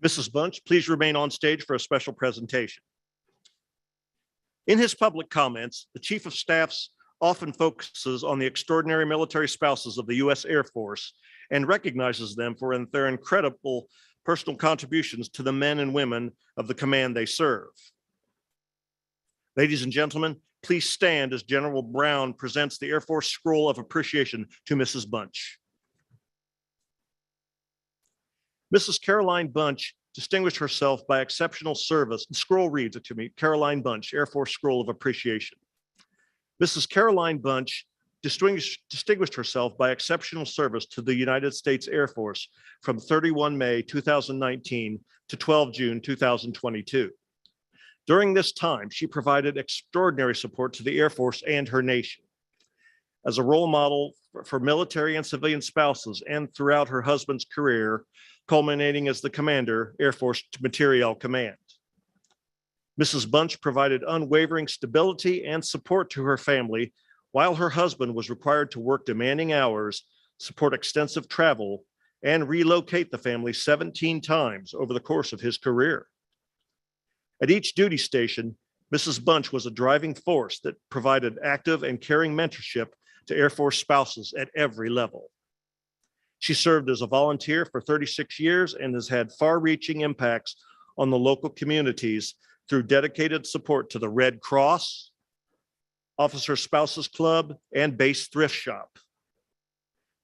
Mrs. Bunch, please remain on stage for a special presentation. In his public comments, the Chief of Staffs often focuses on the extraordinary military spouses of the U.S. Air Force and recognizes them for their incredible personal contributions to the men and women of the command they serve. Ladies and gentlemen, please stand as General Brown presents the Air Force Scroll of Appreciation to Mrs. Bunch. Mrs. Caroline Bunch distinguished herself by exceptional service. The scroll reads to me, Caroline Bunch, Air Force Scroll of Appreciation. Mrs. Caroline Bunch distinguished herself by exceptional service to the United States Air Force from 31 May 2019 to 12 June 2022. During this time, she provided extraordinary support to the Air Force and her nation. As a role model for military and civilian spouses and throughout her husband's career, culminating as the commander, Air Force Materiel Command. Mrs. Bunch provided unwavering stability and support to her family while her husband was required to work demanding hours, support extensive travel, and relocate the family 17 times over the course of his career. At each duty station, Mrs. Bunch was a driving force that provided active and caring mentorship to Air Force spouses at every level. She served as a volunteer for 36 years and has had far-reaching impacts on the local communities through dedicated support to the Red Cross, Officer Spouses Club, and Base Thrift Shop.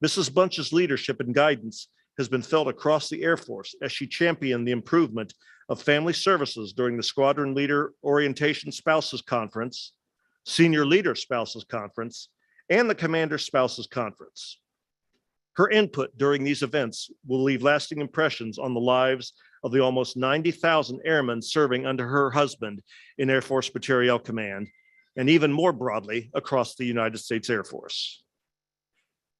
Mrs. Bunch's leadership and guidance has been felt across the Air Force as she championed the improvement of family services during the Squadron Leader Orientation Spouses Conference, Senior Leader Spouses Conference, and the Commander Spouses Conference. Her input during these events will leave lasting impressions on the lives of the almost 90,000 airmen serving under her husband in Air Force Materiel Command, and even more broadly across the United States Air Force.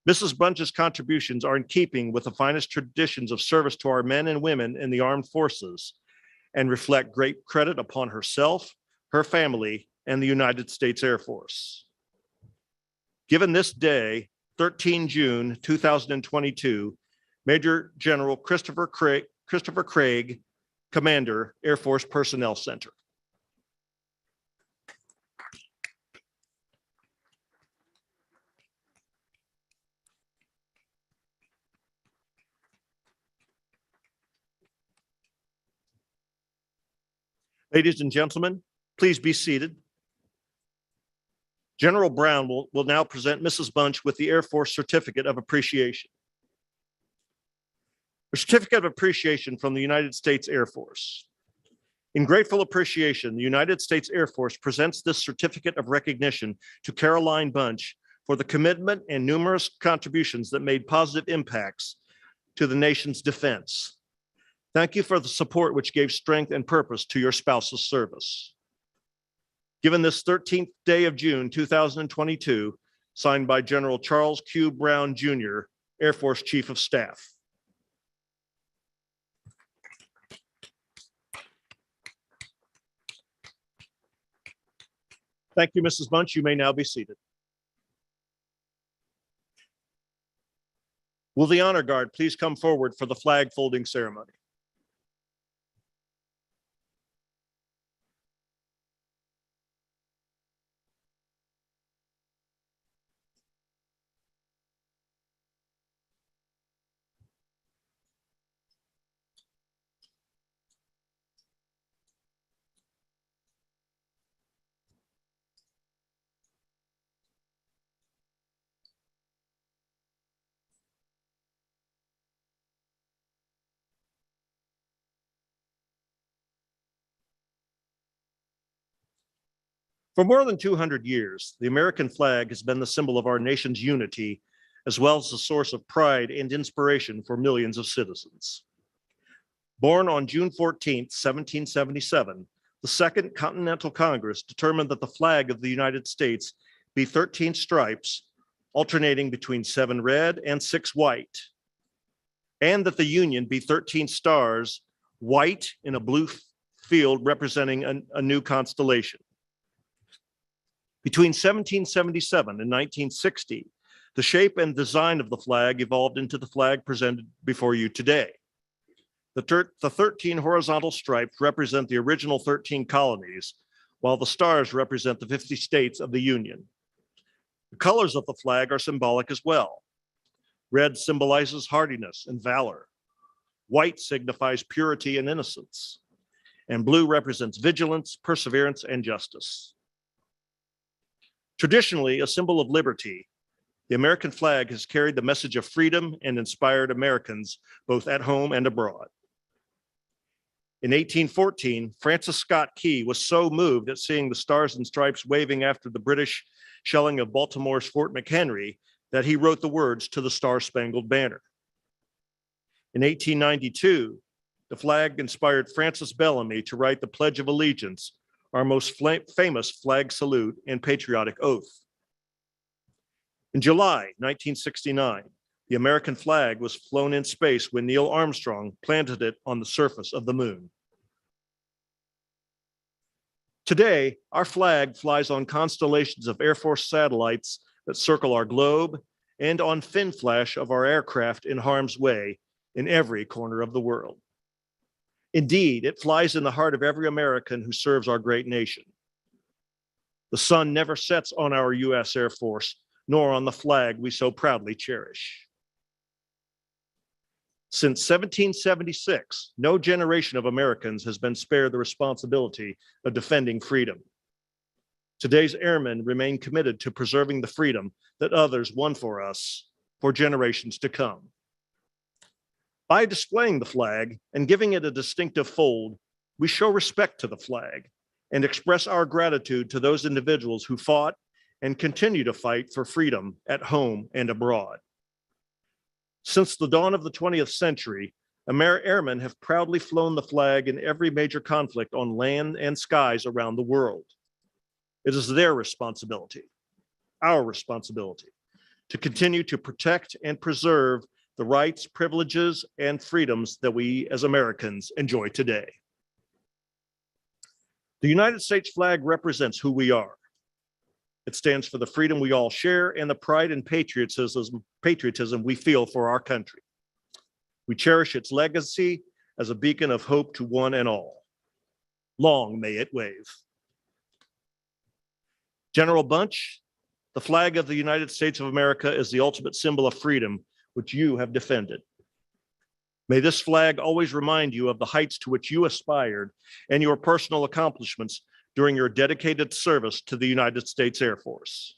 Mrs. Bunch's contributions are in keeping with the finest traditions of service to our men and women in the armed forces and reflect great credit upon herself, her family, and the United States Air Force. Given this day, 13 June 2022, Major General Christopher Craig, Commander, Air Force Personnel Center. Ladies and gentlemen, please be seated. General Brown will now present Mrs. Bunch with the Air Force Certificate of Appreciation. A certificate of appreciation from the United States Air Force. In grateful appreciation, the United States Air Force presents this certificate of recognition to Caroline Bunch for the commitment and numerous contributions that made positive impacts to the nation's defense. Thank you for the support which gave strength and purpose to your spouse's service. Given this 13th day of June, 2022, signed by General Charles Q. Brown, Jr., Air Force Chief of Staff. Thank you, Mrs. Bunch. You may now be seated. Will the honor guard please come forward for the flag folding ceremony? For more than 200 years, the American flag has been the symbol of our nation's unity, as well as a source of pride and inspiration for millions of citizens. Born on June 14, 1777, the Second Continental Congress determined that the flag of the United States be 13 stripes, alternating between 7 red and 6 white, and that the Union be 13 stars, white in a blue field representing a new constellation. Between 1777 and 1960, the shape and design of the flag evolved into the flag presented before you today. The 13 horizontal stripes represent the original 13 colonies, while the stars represent the 50 states of the Union. The colors of the flag are symbolic as well. Red symbolizes hardiness and valor. White signifies purity and innocence. And blue represents vigilance, perseverance, and justice. Traditionally a symbol of liberty, the American flag has carried the message of freedom and inspired Americans both at home and abroad. In 1814, Francis Scott Key was so moved at seeing the stars and stripes waving after the British shelling of Baltimore's Fort McHenry that he wrote the words to the Star-Spangled Banner. In 1892, the flag inspired Francis Bellamy to write the Pledge of Allegiance, our most famous flag salute and patriotic oath. In July 1969, the American flag was flown in space when Neil Armstrong planted it on the surface of the moon. Today, our flag flies on constellations of Air Force satellites that circle our globe and on fin flash of our aircraft in harm's way in every corner of the world. Indeed, it flies in the heart of every American who serves our great nation. The sun never sets on our U.S. Air Force, nor on the flag we so proudly cherish. Since 1776, no generation of Americans has been spared the responsibility of defending freedom. Today's airmen remain committed to preserving the freedom that others won for us for generations to come. By displaying the flag and giving it a distinctive fold, we show respect to the flag and express our gratitude to those individuals who fought and continue to fight for freedom at home and abroad. Since the dawn of the 20th century, airmen have proudly flown the flag in every major conflict on land and skies around the world. It is their responsibility, our responsibility, to continue to protect and preserve the rights, privileges, and freedoms that we as Americans enjoy today. The United States flag represents who we are. It stands for the freedom we all share and the pride and patriotism we feel for our country. We cherish its legacy as a beacon of hope to one and all. Long may it wave. General Bunch, the flag of the United States of America is the ultimate symbol of freedom which you have defended. May this flag always remind you of the heights to which you aspired and your personal accomplishments during your dedicated service to the United States Air Force.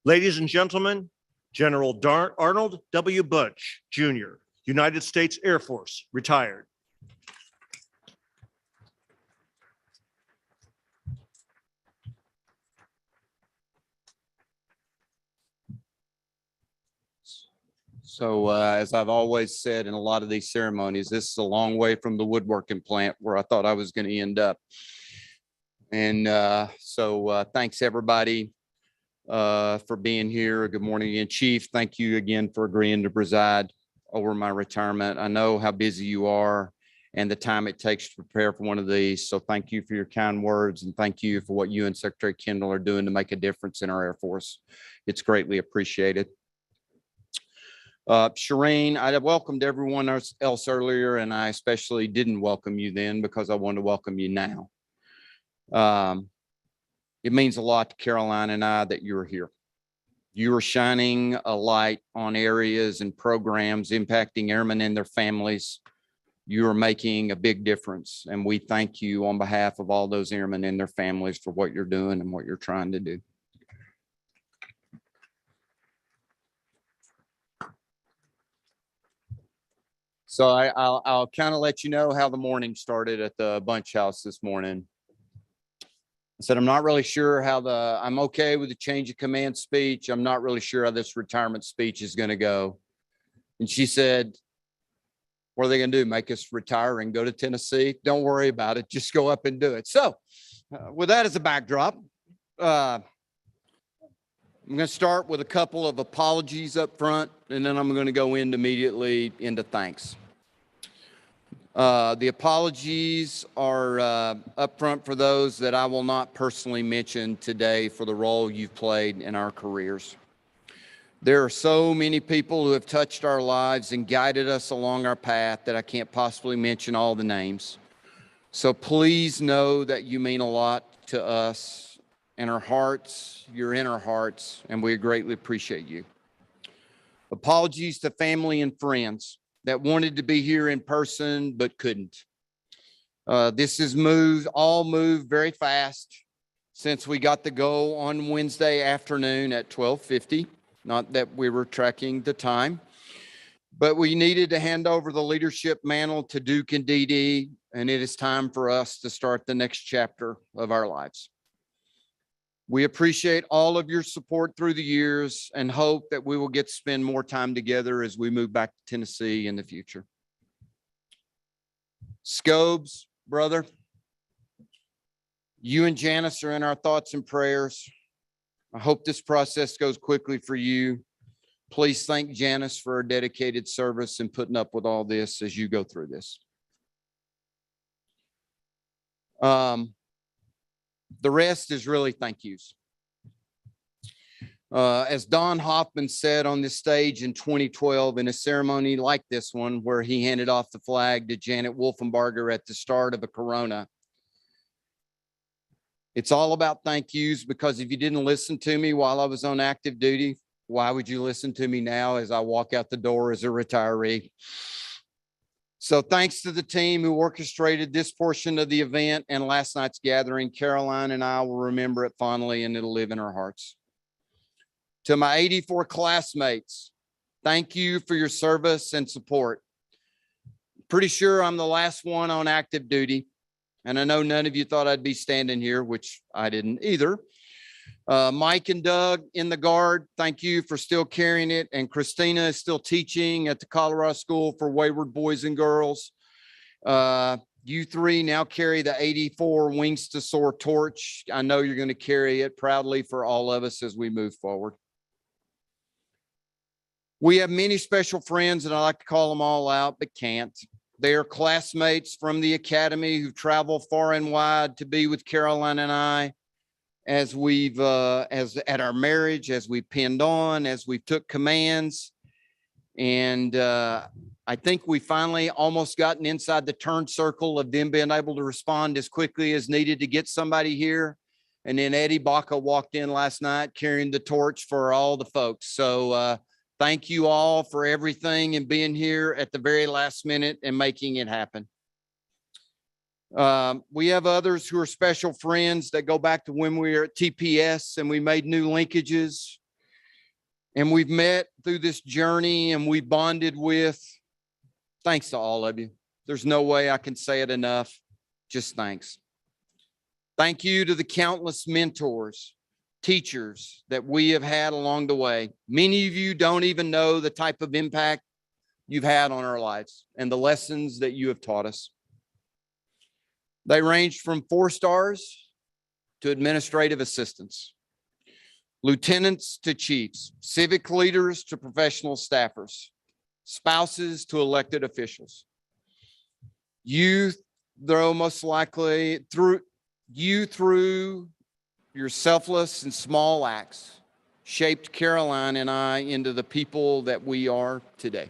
Ladies and gentlemen, General Arnold W. Butch, Jr., United States Air Force, retired. So as I've always said in a lot of these ceremonies, this is a long way from the woodworking plant where I thought I was going to end up. And so thanks everybody for being here. Good morning again, Chief. Thank you again for agreeing to preside over my retirement. I know how busy you are and the time it takes to prepare for one of these. So thank you for your kind words and thank you for what you and Secretary Kendall are doing to make a difference in our Air Force. It's greatly appreciated. Shireen, I welcomed everyone else earlier, and I especially didn't welcome you then because I want to welcome you now. It means a lot to Caroline and I that you're here. You are shining a light on areas and programs impacting airmen and their families. You are making a big difference, and we thank you on behalf of all those airmen and their families for what you're doing and what you're trying to do. So I'll kind of let you know how the morning started at the bunch house this morning. I said, I'm not really sure how I'm okay with the change of command speech. I'm not really sure how this retirement speech is going to go. And she said, what are they going to do? Make us retire and go to Tennessee? Don't worry about it. Just go up and do it. So with that as a backdrop, I'm going to start with a couple of apologies up front, and then I'm going to go immediately into thanks. The apologies are up front for those that I will not personally mention today for the role you've played in our careers. There are so many people who have touched our lives and guided us along our path that I can't possibly mention all the names. So please know that you mean a lot to us and our hearts. You're in our hearts, and we greatly appreciate you. Apologies to family and friends that wanted to be here in person but couldn't. This has all moved very fast since we got the go on Wednesday afternoon at 12:50. Not that we were tracking the time, but we needed to hand over the leadership mantle to Duke and Dee Dee, and it is time for us to start the next chapter of our lives. We appreciate all of your support through the years and hope that we will get to spend more time together as we move back to Tennessee in the future. Scobes, brother, you and Janice are in our thoughts and prayers. I hope this process goes quickly for you. Please thank Janice for her dedicated service and putting up with all this as you go through this. The rest is really thank yous. As Don Hoffman said on this stage in 2012 in a ceremony like this one, where he handed off the flag to Janet Wolfenbarger at the start of a Corona, It's all about thank yous, because if you didn't listen to me while I was on active duty, why would you listen to me now as I walk out the door as a retiree? So thanks to the team who orchestrated this portion of the event and last night's gathering. Caroline and I will remember it fondly, and it'll live in our hearts. To my 84 classmates, thank you for your service and support. Pretty sure I'm the last one on active duty, and I know none of you thought I'd be standing here, which I didn't either. Mike and Doug in the Guard, thank you for still carrying it. And Christina is still teaching at the Colorado School for Wayward Boys and Girls. You three now carry the 84 Wings to Soar torch. I know you're going to carry it proudly for all of us as we move forward. We have many special friends, and I like to call them all out, but can't. They are classmates from the academy who travel far and wide to be with Caroline and I as we've, as at our marriage, as we pinned on, as we took commands. And I think we finally almost gotten inside the turn circle of them being able to respond as quickly as needed to get somebody here. And then Eddie Baca walked in last night carrying the torch for all the folks. So thank you all for everything and being here at the very last minute and making it happen. We have others who are special friends that go back to when we were at TPS and we made new linkages. And we've met through this journey and we bonded with. Thanks to all of you. There's no way I can say it enough. Just thanks. Thank you to the countless mentors, teachers that we have had along the way. Many of you don't even know the type of impact you've had on our lives and the lessons that you have taught us. They ranged from 4 stars to administrative assistants, lieutenants to chiefs, civic leaders to professional staffers, spouses to elected officials. You, though most likely through your selfless and small acts, shaped Caroline and I into the people that we are today.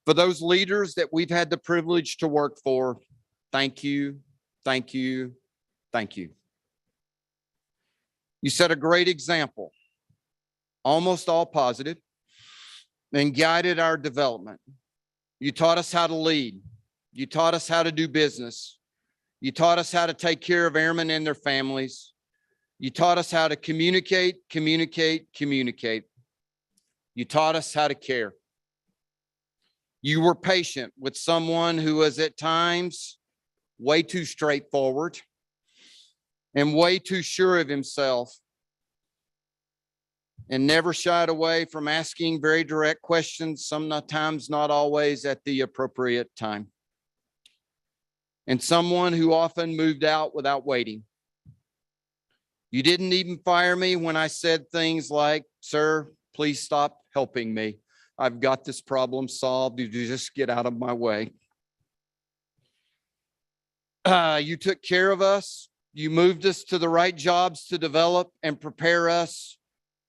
For those leaders that we've had the privilege to work for, thank you, thank you, thank you. You set a great example, almost all positive, and guided our development. You taught us how to lead. You taught us how to do business. You taught us how to take care of airmen and their families. You taught us how to communicate, communicate, communicate. You taught us how to care. You were patient with someone who was at times way too straightforward and way too sure of himself, and never shied away from asking very direct questions, sometimes not always at the appropriate time. And someone who often moved out without waiting. You didn't even fire me when I said things like, "Sir, please stop helping me. I've got this problem solved. You just get out of my way." You took care of us. You moved us to the right jobs to develop and prepare us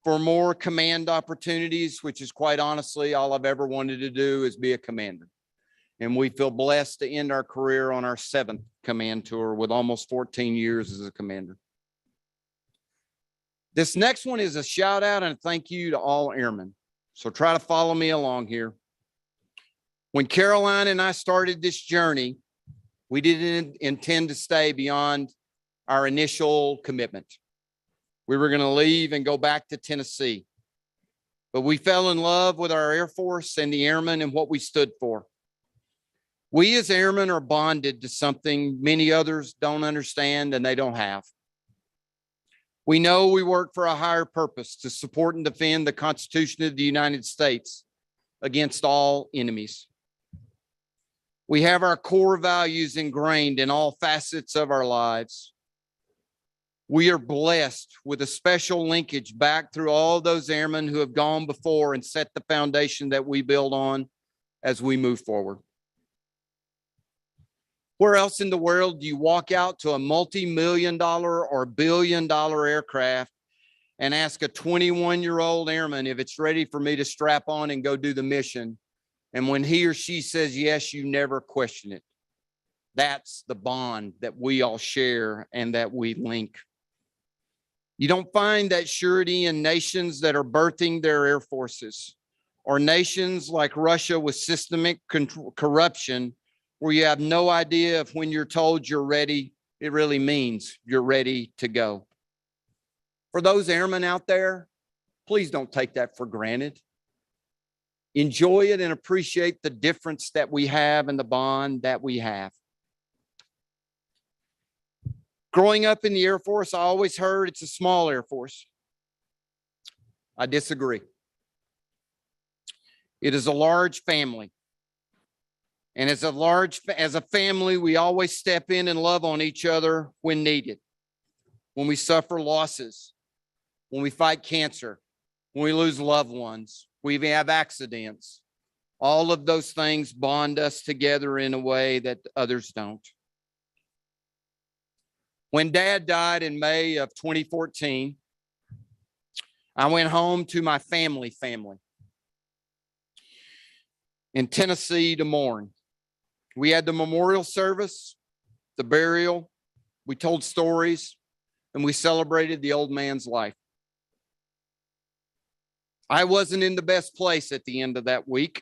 for more command opportunities, which is quite honestly all I've ever wanted to do is be a commander. And we feel blessed to end our career on our 7th command tour with almost 14 years as a commander. This next one is a shout out and a thank you to all airmen. So try to follow me along here. When Caroline and I started this journey, we didn't intend to stay beyond our initial commitment. We were going to leave and go back to Tennessee. But we fell in love with our Air Force and the airmen and what we stood for. We as airmen are bonded to something many others don't understand and they don't have. We know we work for a higher purpose to support and defend the Constitution of the United States against all enemies. We have our core values ingrained in all facets of our lives. We are blessed with a special linkage back through all those airmen who have gone before and set the foundation that we build on as we move forward. Where else in the world do you walk out to a multi-million-dollar or billion-dollar aircraft and ask a 21-year-old airman if it's ready for me to strap on and go do the mission? And when he or she says yes, you never question it. That's the bond that we all share and that we link. You don't find that surety in nations that are birthing their air forces, or nations like Russia with systemic corruption, where you have no idea if when you're told you're ready, it really means you're ready to go. For those airmen out there, please don't take that for granted. Enjoy it and appreciate the difference that we have and the bond that we have. Growing up in the Air Force, I always heard it's a small Air Force. I disagree. It is a large family. And as a family, we always step in and love on each other when needed. When we suffer losses, when we fight cancer, when we lose loved ones, we have accidents. All of those things bond us together in a way that others don't. When Dad died in May of 2014, I went home to my family in Tennessee to mourn. We had the memorial service, the burial, we told stories, and we celebrated the old man's life. I wasn't in the best place at the end of that week,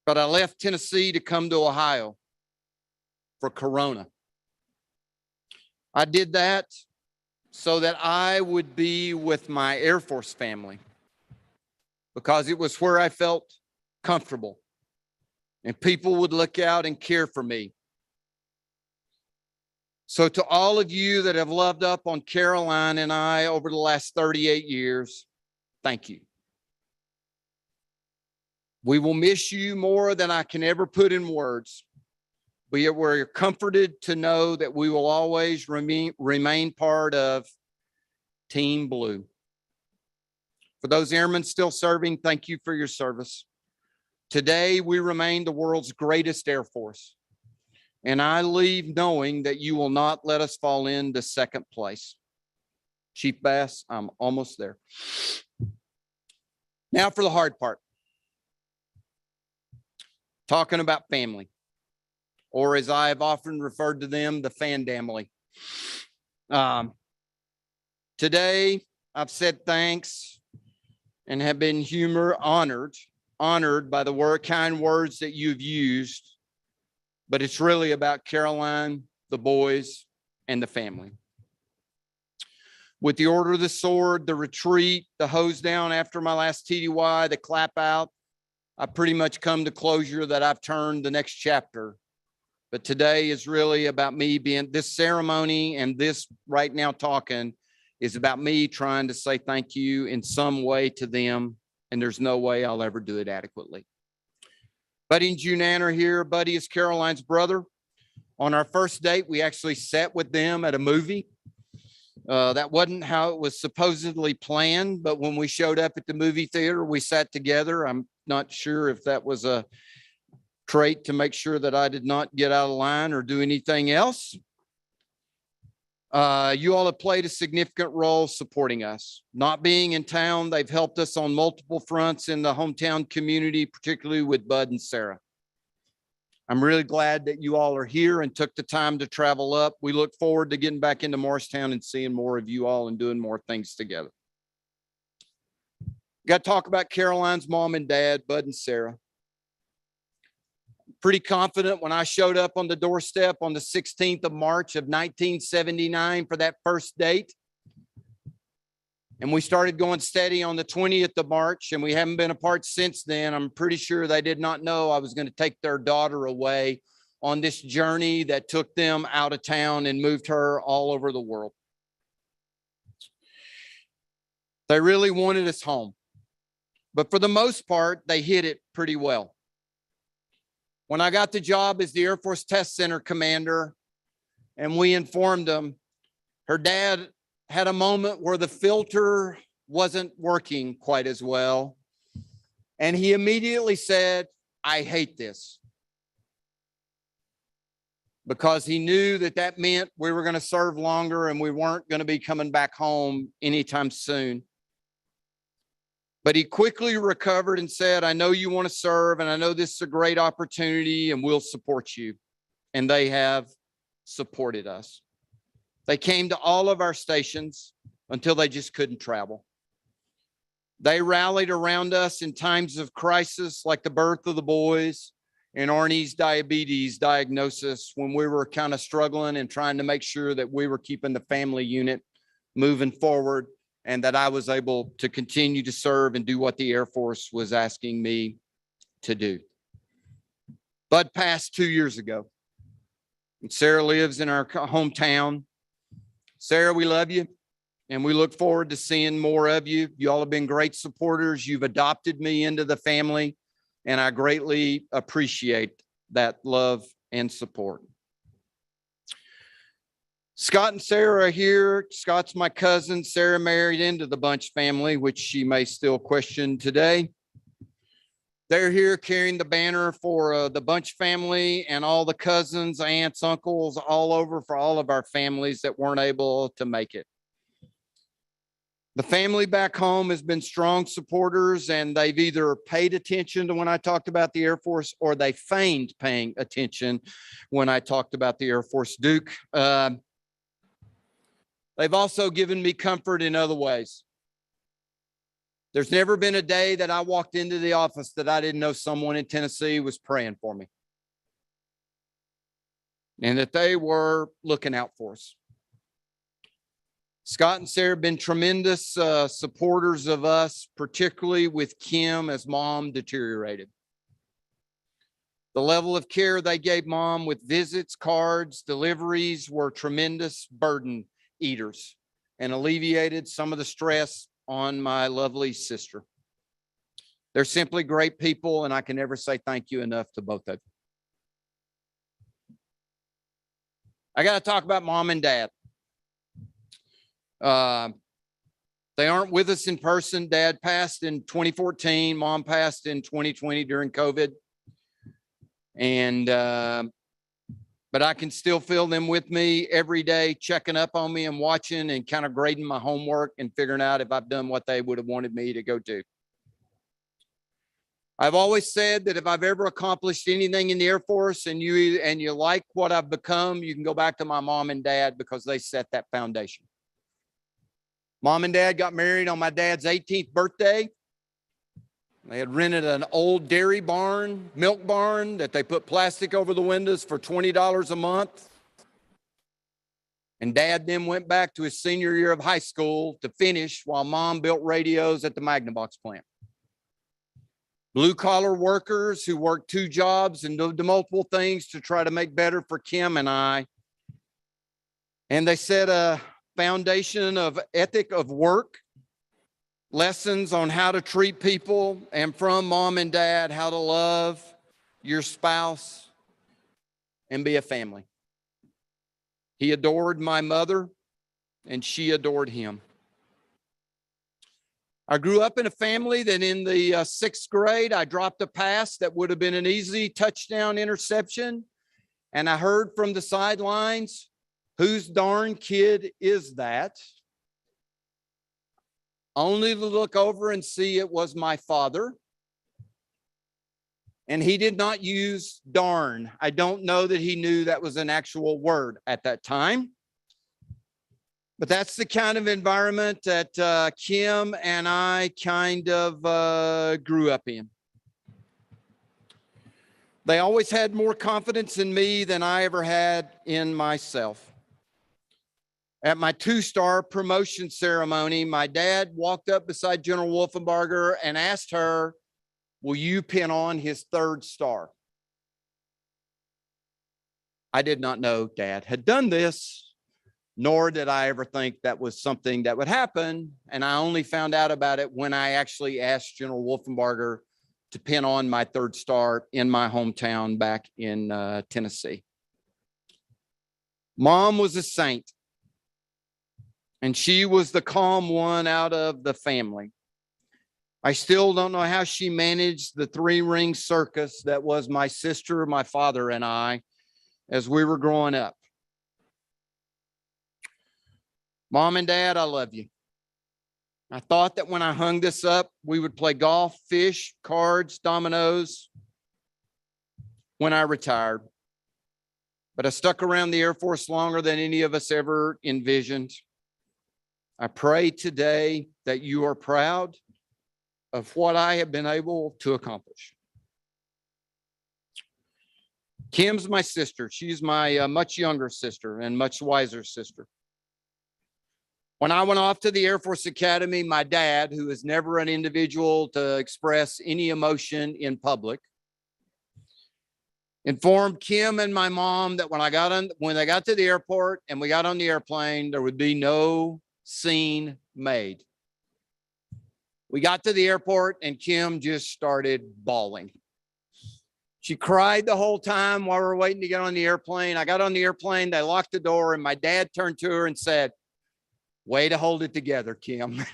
but I left Tennessee to come to Ohio for Corona. I did that so that I would be with my Air Force family, because it was where I felt comfortable and people would look out and care for me. So to all of you that have loved up on Caroline and I over the last 38 years, thank you. We will miss you more than I can ever put in words. But yet we're comforted to know that we will always remain part of Team Blue. For those airmen still serving, thank you for your service. Today, we remain the world's greatest Air Force. And I leave knowing that you will not let us fall into second place. Chief Bass, I'm almost there. Now for the hard part. Talking about family, or as I have often referred to them, the fandamily. Today, I've said thanks and have been honored by the kind words that you've used, but it's really about Caroline, the boys, and the family. With the Order of the Sword, the retreat, the hose down after my last TDY, the clap out, I pretty much come to closure that I've turned the next chapter. But today is really about me being, this ceremony and this right now talking is about me trying to say thank you in some way to them. And there's no way I'll ever do it adequately. Buddy and Junan are here. Buddy is Caroline's brother. On our first date, we actually sat with them at a movie. That wasn't how it was supposedly planned, but when we showed up at the movie theater, we sat together. I'm not sure if that was a trait to make sure that I did not get out of line or do anything else. You all have played a significant role supporting us. Not being in town, they've helped us on multiple fronts in the hometown community, particularly with Bud and Sarah. I'm really glad that you all are here and took the time to travel up. We look forward to getting back into Morristown and seeing more of you all and doing more things together. Got to talk about Caroline's mom and dad, Bud and Sarah. Pretty confident when I showed up on the doorstep on the 16th of March of 1979 for that first date. And we started going steady on the 20th of March, and we haven't been apart since then. I'm pretty sure they did not know I was going to take their daughter away on this journey that took them out of town and moved her all over the world. They really wanted us home. But for the most part, they hid it pretty well. When I got the job as the Air Force Test Center commander, and we informed them, her dad had a moment where the filter wasn't working quite as well. And he immediately said, I hate this. Because he knew that that meant we were going to serve longer and we weren't going to be coming back home anytime soon. But he quickly recovered and said, I know you want to serve and I know this is a great opportunity and we'll support you. and they have supported us. They came to all of our stations until they just couldn't travel. They rallied around us in times of crisis, like the birth of the boys and Arnie's diabetes diagnosis, when we were kind of struggling and trying to make sure that we were keeping the family unit moving forward, and that I was able to continue to serve and do what the Air Force was asking me to do. Bud passed 2 years ago, and Sarah lives in our hometown. Sarah, we love you, and we look forward to seeing more of you. You all have been great supporters. You've adopted me into the family, and I greatly appreciate that love and support. Scott and Sarah are here. Scott's my cousin. Sarah married into the Bunch family, which she may still question today. They're here carrying the banner for the Bunch family and all the cousins, aunts, uncles, all over for all of our families that weren't able to make it. The family back home has been strong supporters, and they've either paid attention to when I talked about the Air Force, or they feigned paying attention when I talked about the Air Force. Duke, they've also given me comfort in other ways. There's never been a day that I walked into the office that I didn't know someone in Tennessee was praying for me, and that they were looking out for us. Scott and Sarah have been tremendous supporters of us, particularly with Kim as mom deteriorated. The level of care they gave mom with visits, cards, deliveries were tremendous burden eaters, and alleviated some of the stress on my lovely sister. They're simply great people, and I can never say thank you enough to both of you. I got to talk about mom and dad. They aren't with us in person. Dad passed in 2014. Mom passed in 2020 during COVID. And, but I can still feel them with me every day, checking up on me and watching and kind of grading my homework and figuring out if I've done what they would have wanted me to go do. I've always said that if I've ever accomplished anything in the Air Force and you like what I've become, you can go back to my mom and dad, because they set that foundation. Mom and dad got married on my dad's 18th birthday. They had rented an old dairy barn, milk barn, that they put plastic over the windows for $20 a month. And dad then went back to his senior year of high school to finish, while mom built radios at the Magnavox plant. Blue collar workers who worked 2 jobs and did multiple things to try to make better for Kim and I. And they set a foundation of ethic of work, lessons on how to treat people, and from mom and dad, how to love your spouse and be a family. He adored my mother, and she adored him. I grew up in a family that in the 6th grade, I dropped a pass that would have been an easy touchdown interception. And I heard from the sidelines, "Whose darn kid is that?" Only to look over and see it was my father. And he did not use darn. I don't know that he knew that was an actual word at that time. But that's the kind of environment that Kim and I kind of grew up in. They always had more confidence in me than I ever had in myself. At my 2-star promotion ceremony, my dad walked up beside General Wolfenbarger and asked her, "Will you pin on his 3rd star?" I did not know Dad had done this, nor did I ever think that was something that would happen. And I only found out about it when I actually asked General Wolfenbarger to pin on my 3rd star in my hometown back in Tennessee. Mom was a saint, and she was the calm one out of the family. I still don't know how she managed the 3-ring circus that was my sister, my father, and I as we were growing up. Mom and Dad, I love you. I thought that when I hung this up, we would play golf, fish, cards, dominoes when I retired. but I stuck around the Air Force longer than any of us ever envisioned. I pray today that you are proud of what I have been able to accomplish. Kim's my sister. She's my much younger sister and much wiser sister. When I went off to the Air Force Academy, my dad, who is never an individual to express any emotion in public, informed Kim and my mom that when they got to the airport and we got on the airplane, there would be no scene made. We got to the airport and Kim just started bawling. She cried the whole time while we were waiting to get on the airplane. I got on the airplane, they locked the door, and my dad turned to her and said, "Way to hold it together, Kim."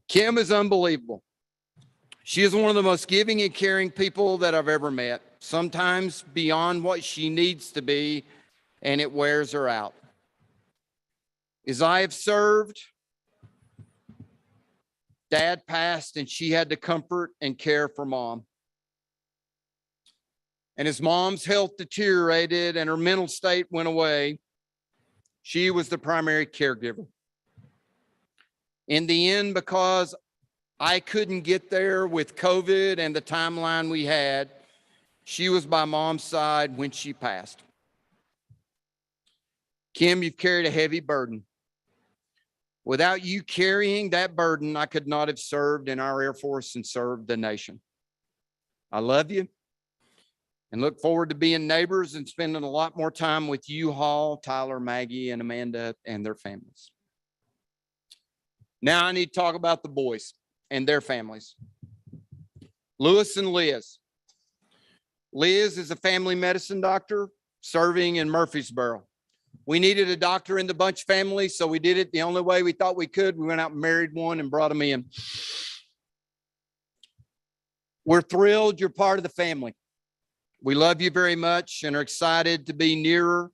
Kim is unbelievable. She is one of the most giving and caring people that I've ever met, sometimes beyond what she needs to be, and it wears her out. As I have served, Dad passed and she had to comfort and care for Mom. And as Mom's health deteriorated and her mental state went away, she was the primary caregiver. In the end, because I couldn't get there with COVID and the timeline we had, she was by Mom's side when she passed. Kim, you've carried a heavy burden. Without you carrying that burden, I could not have served in our Air Force and served the nation. I love you and look forward to being neighbors and spending a lot more time with you, Hall, Tyler, Maggie, and Amanda and their families. Now I need to talk about the boys and their families. Lewis and Liz. Liz is a family medicine doctor serving in Murfreesboro. We needed a doctor in the Bunch family, so we did it the only way we thought we could. We went out and married one and brought him in. We're thrilled you're part of the family. We love you very much and are excited to be nearer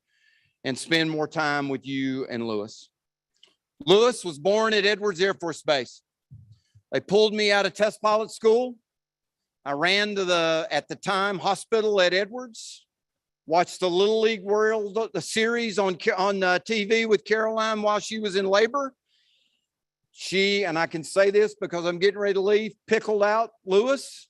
and spend more time with you and Lewis. Lewis was born at Edwards Air Force Base. They pulled me out of test pilot school. I ran to the, at the time, hospital at Edwards. Watched the Little League World, the series on TV with Caroline while she was in labor. She, and I can say this because I'm getting ready to leave, pickled out Lewis.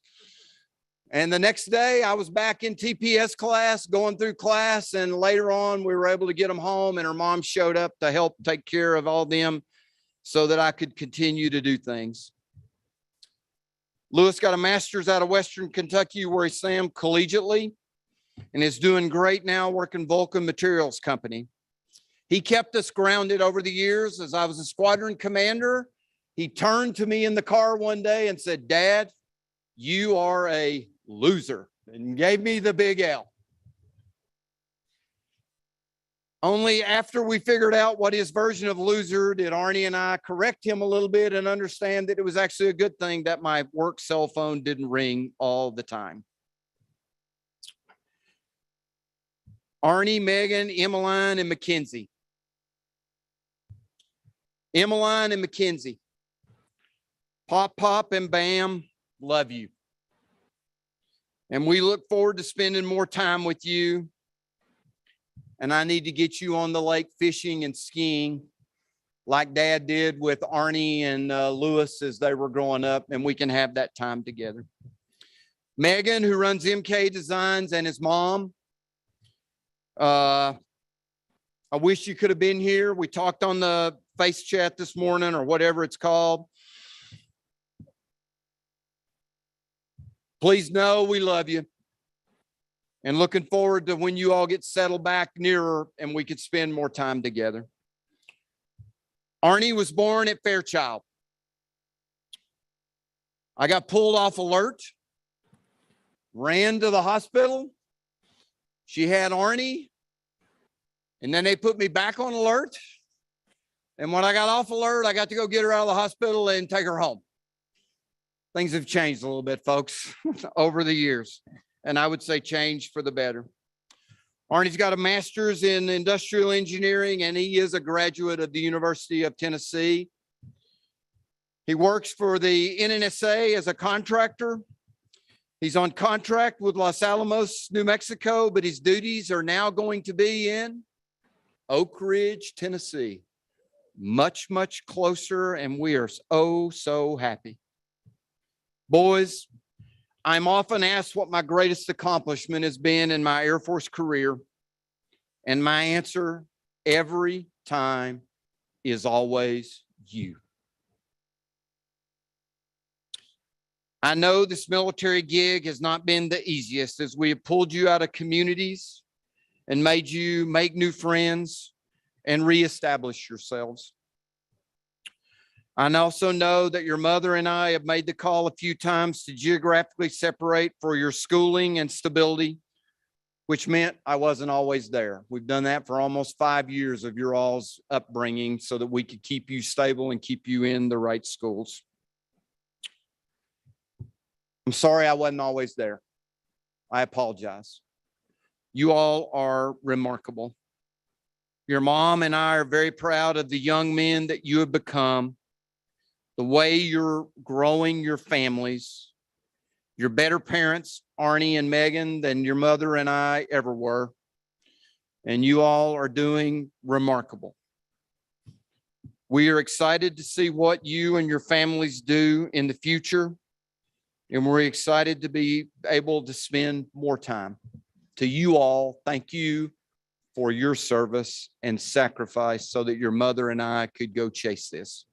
And the next day I was back in TPS class, going through class. And later on, we were able to get them home and her mom showed up to help take care of all them so that I could continue to do things. Lewis got a master's out of Western Kentucky where he swam collegiately and is doing great now working Vulcan Materials Company. He kept us grounded over the years. As I was a squadron commander, he turned to me in the car one day and said, "Dad, you are a loser," and gave me the big L. Only after we figured out what his version of loser did Arnie and I correct him a little bit and understand that it was actually a good thing that my work cell phone didn't ring all the time. Arnie, Megan, Emmeline, and Mackenzie. Emmeline and Mackenzie. Pop, Pop, and Bam, love you. And we look forward to spending more time with you. And I need to get you on the lake fishing and skiing like Dad did with Arnie and Lewis as they were growing up, and we can have that time together. Megan, who runs MK Designs, and his mom. I wish you could have been here. We talked on the face chat this morning or whatever it's called. Please know we love you and looking forward to when you all get settled back nearer and we could spend more time together. Arnie was born at Fairchild. I got pulled off alert, ran to the hospital. She had Arnie, and then they put me back on alert. And when I got off alert, I got to go get her out of the hospital and take her home. Things have changed a little bit, folks, over the years. And I would say change for the better. Arnie's got a master's in industrial engineering, and he is a graduate of the University of Tennessee. He works for the NNSA as a contractor. He's on contract with Los Alamos, New Mexico, but his duties are now going to be in Oak Ridge, Tennessee. Much, much closer, and we are so happy. Boys, I'm often asked what my greatest accomplishment has been in my Air Force career, and my answer every time is always you. I know this military gig has not been the easiest as we have pulled you out of communities and made you make new friends and reestablish yourselves. I also know that your mother and I have made the call a few times to geographically separate for your schooling and stability, which meant I wasn't always there. We've done that for almost 5 years of your all's upbringing so that we could keep you stable and keep you in the right schools. I'm sorry I wasn't always there. I apologize. You all are remarkable. Your mom and I are very proud of the young men that you have become, the way you're growing your families. You're better parents, Arnie and Megan, than your mother and I ever were. And you all are doing remarkable. We are excited to see what you and your families do in the future. And we're excited to be able to spend more time. To you all, thank you for your service and sacrifice so that your mother and I could go chase this.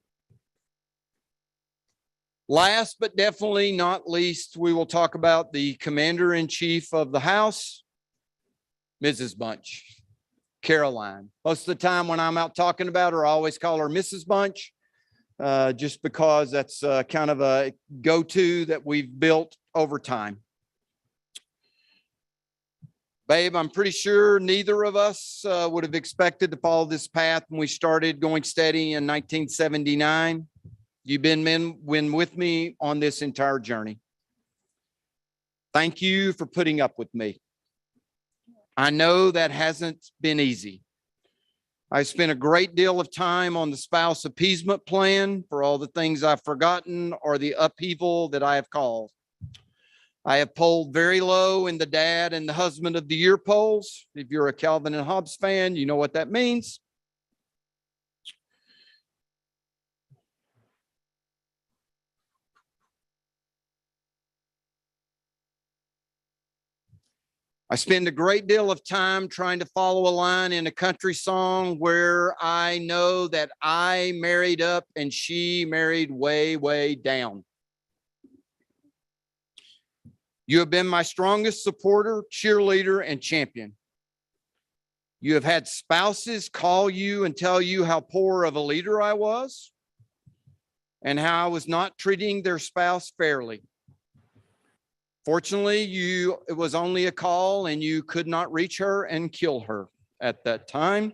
Last but definitely not least, we will talk about the Commander-in-Chief of the House, Mrs. Bunch, Caroline. Most of the time when I'm out talking about her, I always call her Mrs. Bunch. Just because that's kind of a go-to that we've built over time. Babe, I'm pretty sure neither of us would have expected to follow this path when we started going steady in 1979. You've been with me on this entire journey. Thank you for putting up with me. I know that hasn't been easy. I spent a great deal of time on the spouse appeasement plan for all the things I've forgotten or the upheaval that I have caused. I have polled very low in the dad and the husband of the year polls. If you're a Calvin and Hobbes fan, you know what that means. I spend a great deal of time trying to follow a line in a country song where I know that I married up and she married way, way down. You have been my strongest supporter, cheerleader, and champion. You have had spouses call you and tell you how poor of a leader I was and how I was not treating their spouse fairly. Fortunately, it was only a call and you could not reach her and kill her at that time.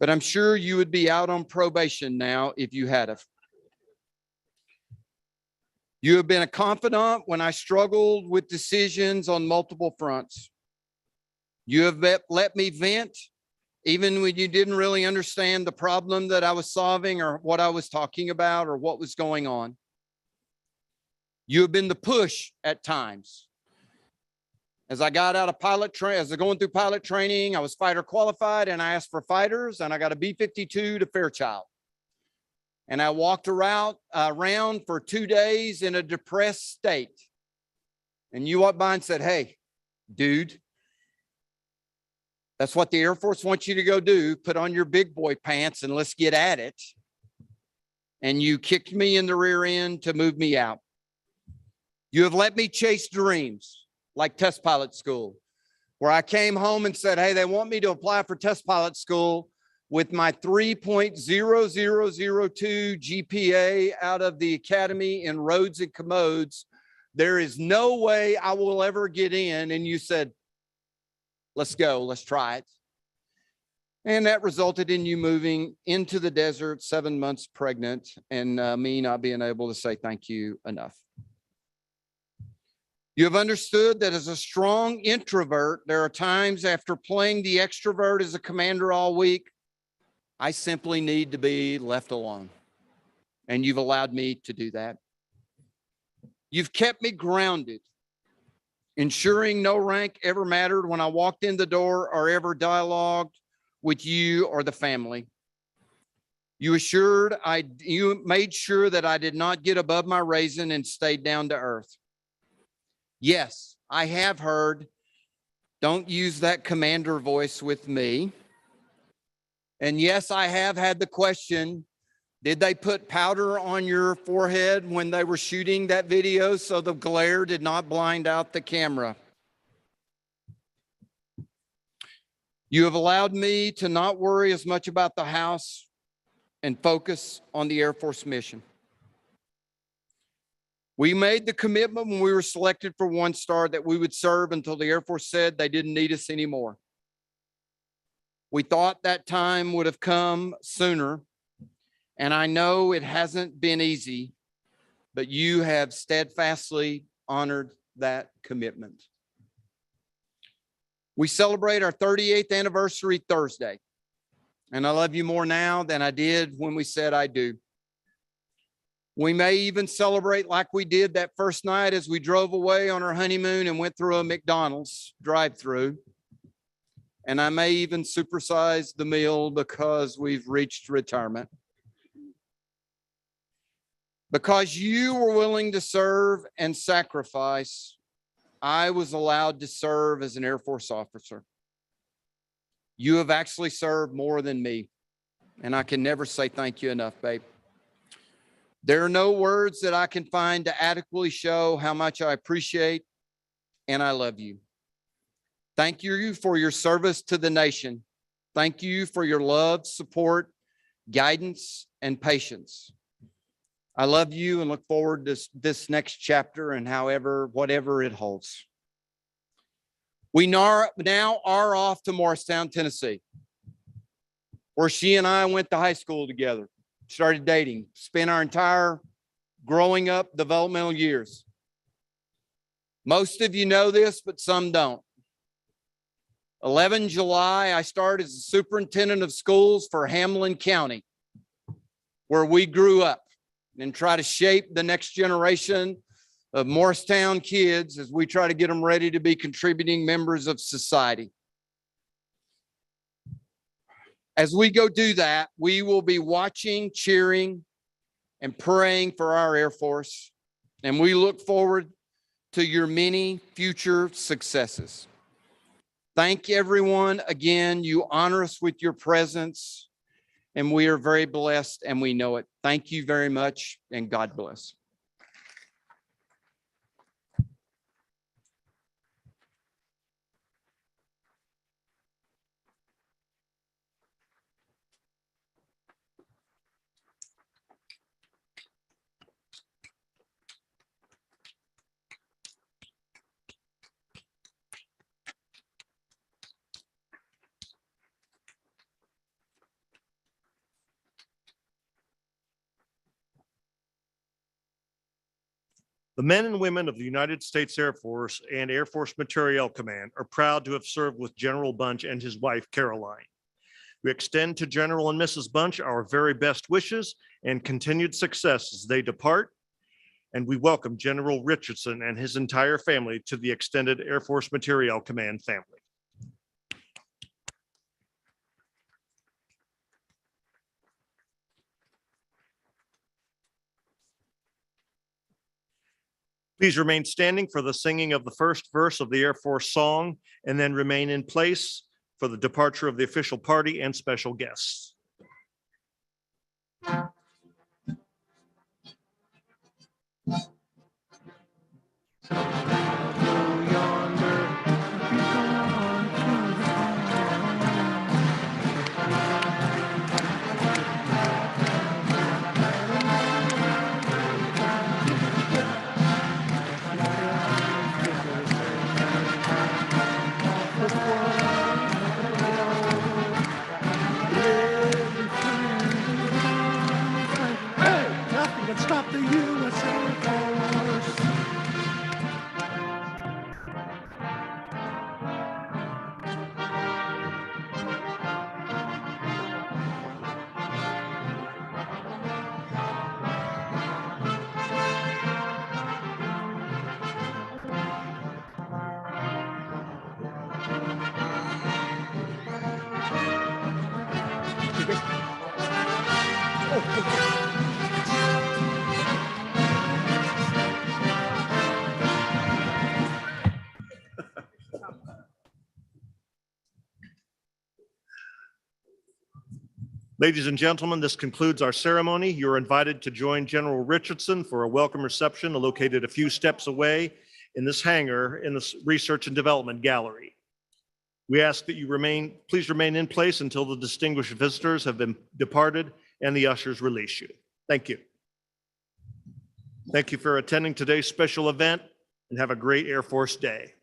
But I'm sure you would be out on probation now if you had have. You have been a confidant when I struggled with decisions on multiple fronts. You have let me vent even when you didn't really understand the problem that I was solving or what I was talking about or what was going on. You have been the push at times. As I got out of pilot training, as I going through pilot training, I was fighter qualified and I asked for fighters and I got a B-52 to Fairchild. And I walked around for 2 days in a depressed state. And you walked by and said, "Hey, dude, that's what the Air Force wants you to go do. Put on your big boy pants and let's get at it." And you kicked me in the rear end to move me out. You have let me chase dreams like test pilot school, where I came home and said, "Hey, they want me to apply for test pilot school with my 3.0002 GPA out of the academy in roads and commodes. There is no way I will ever get in." And you said, "Let's go, let's try it." And that resulted in you moving into the desert, 7 months pregnant, and me not being able to say thank you enough. You have understood that as a strong introvert, there are times after playing the extrovert as a commander all week, I simply need to be left alone. And you've allowed me to do that. You've kept me grounded ensuring no rank ever mattered when I walked in the door or ever dialogued with you or the family. You made sure that I did not get above my raisin and stayed down to earth. Yes, I have heard, don't use that commander voice with me. And yes, I have had the question, did they put powder on your forehead when they were shooting that video so the glare did not blind out the camera? You have allowed me to not worry as much about the house and focus on the Air Force mission. We made the commitment when we were selected for 1-star that we would serve until the Air Force said they didn't need us anymore. We thought that time would have come sooner, and I know it hasn't been easy, but you have steadfastly honored that commitment. We celebrate our 38th anniversary Thursday, and I love you more now than I did when we said I do. We may even celebrate like we did that first night as we drove away on our honeymoon and went through a McDonald's drive-through. And I may even supersize the meal because we've reached retirement. Because you were willing to serve and sacrifice, I was allowed to serve as an Air Force officer. You have actually served more than me, and I can never say thank you enough, babe. There are no words that I can find to adequately show how much I appreciate and I love you. Thank you for your service to the nation. Thank you for your love, support, guidance, and patience. I love you and look forward to this next chapter and whatever it holds. We now are off to Morristown, Tennessee, where she and I went to high school together, started dating, spent our entire growing up developmental years. Most of you know this, but some don't. 11 July, I started as the superintendent of schools for Hamlin County, where we grew up, and try to shape the next generation of Morristown kids as we try to get them ready to be contributing members of society. As we go do that, we will be watching, cheering, and praying for our Air Force, and we look forward to your many future successes. Thank everyone again. You honor us with your presence, and we are very blessed, and we know it. Thank you very much, and God bless. The men and women of the United States Air Force and Air Force Materiel Command are proud to have served with General Bunch and his wife, Caroline. We extend to General and Mrs. Bunch our very best wishes and continued success as they depart, and we welcome General Richardson and his entire family to the extended Air Force Materiel Command family. Please remain standing for the singing of the first verse of the Air Force song, and then remain in place for the departure of the official party and special guests. Stop the U.S. Air Force. Ladies and gentlemen, this concludes our ceremony. You're invited to join General Richardson for a welcome reception located a few steps away in this hangar in the Research and Development Gallery. We ask that you please remain in place until the distinguished visitors have been departed and the ushers release you. Thank you. Thank you for attending today's special event and have a great Air Force Day.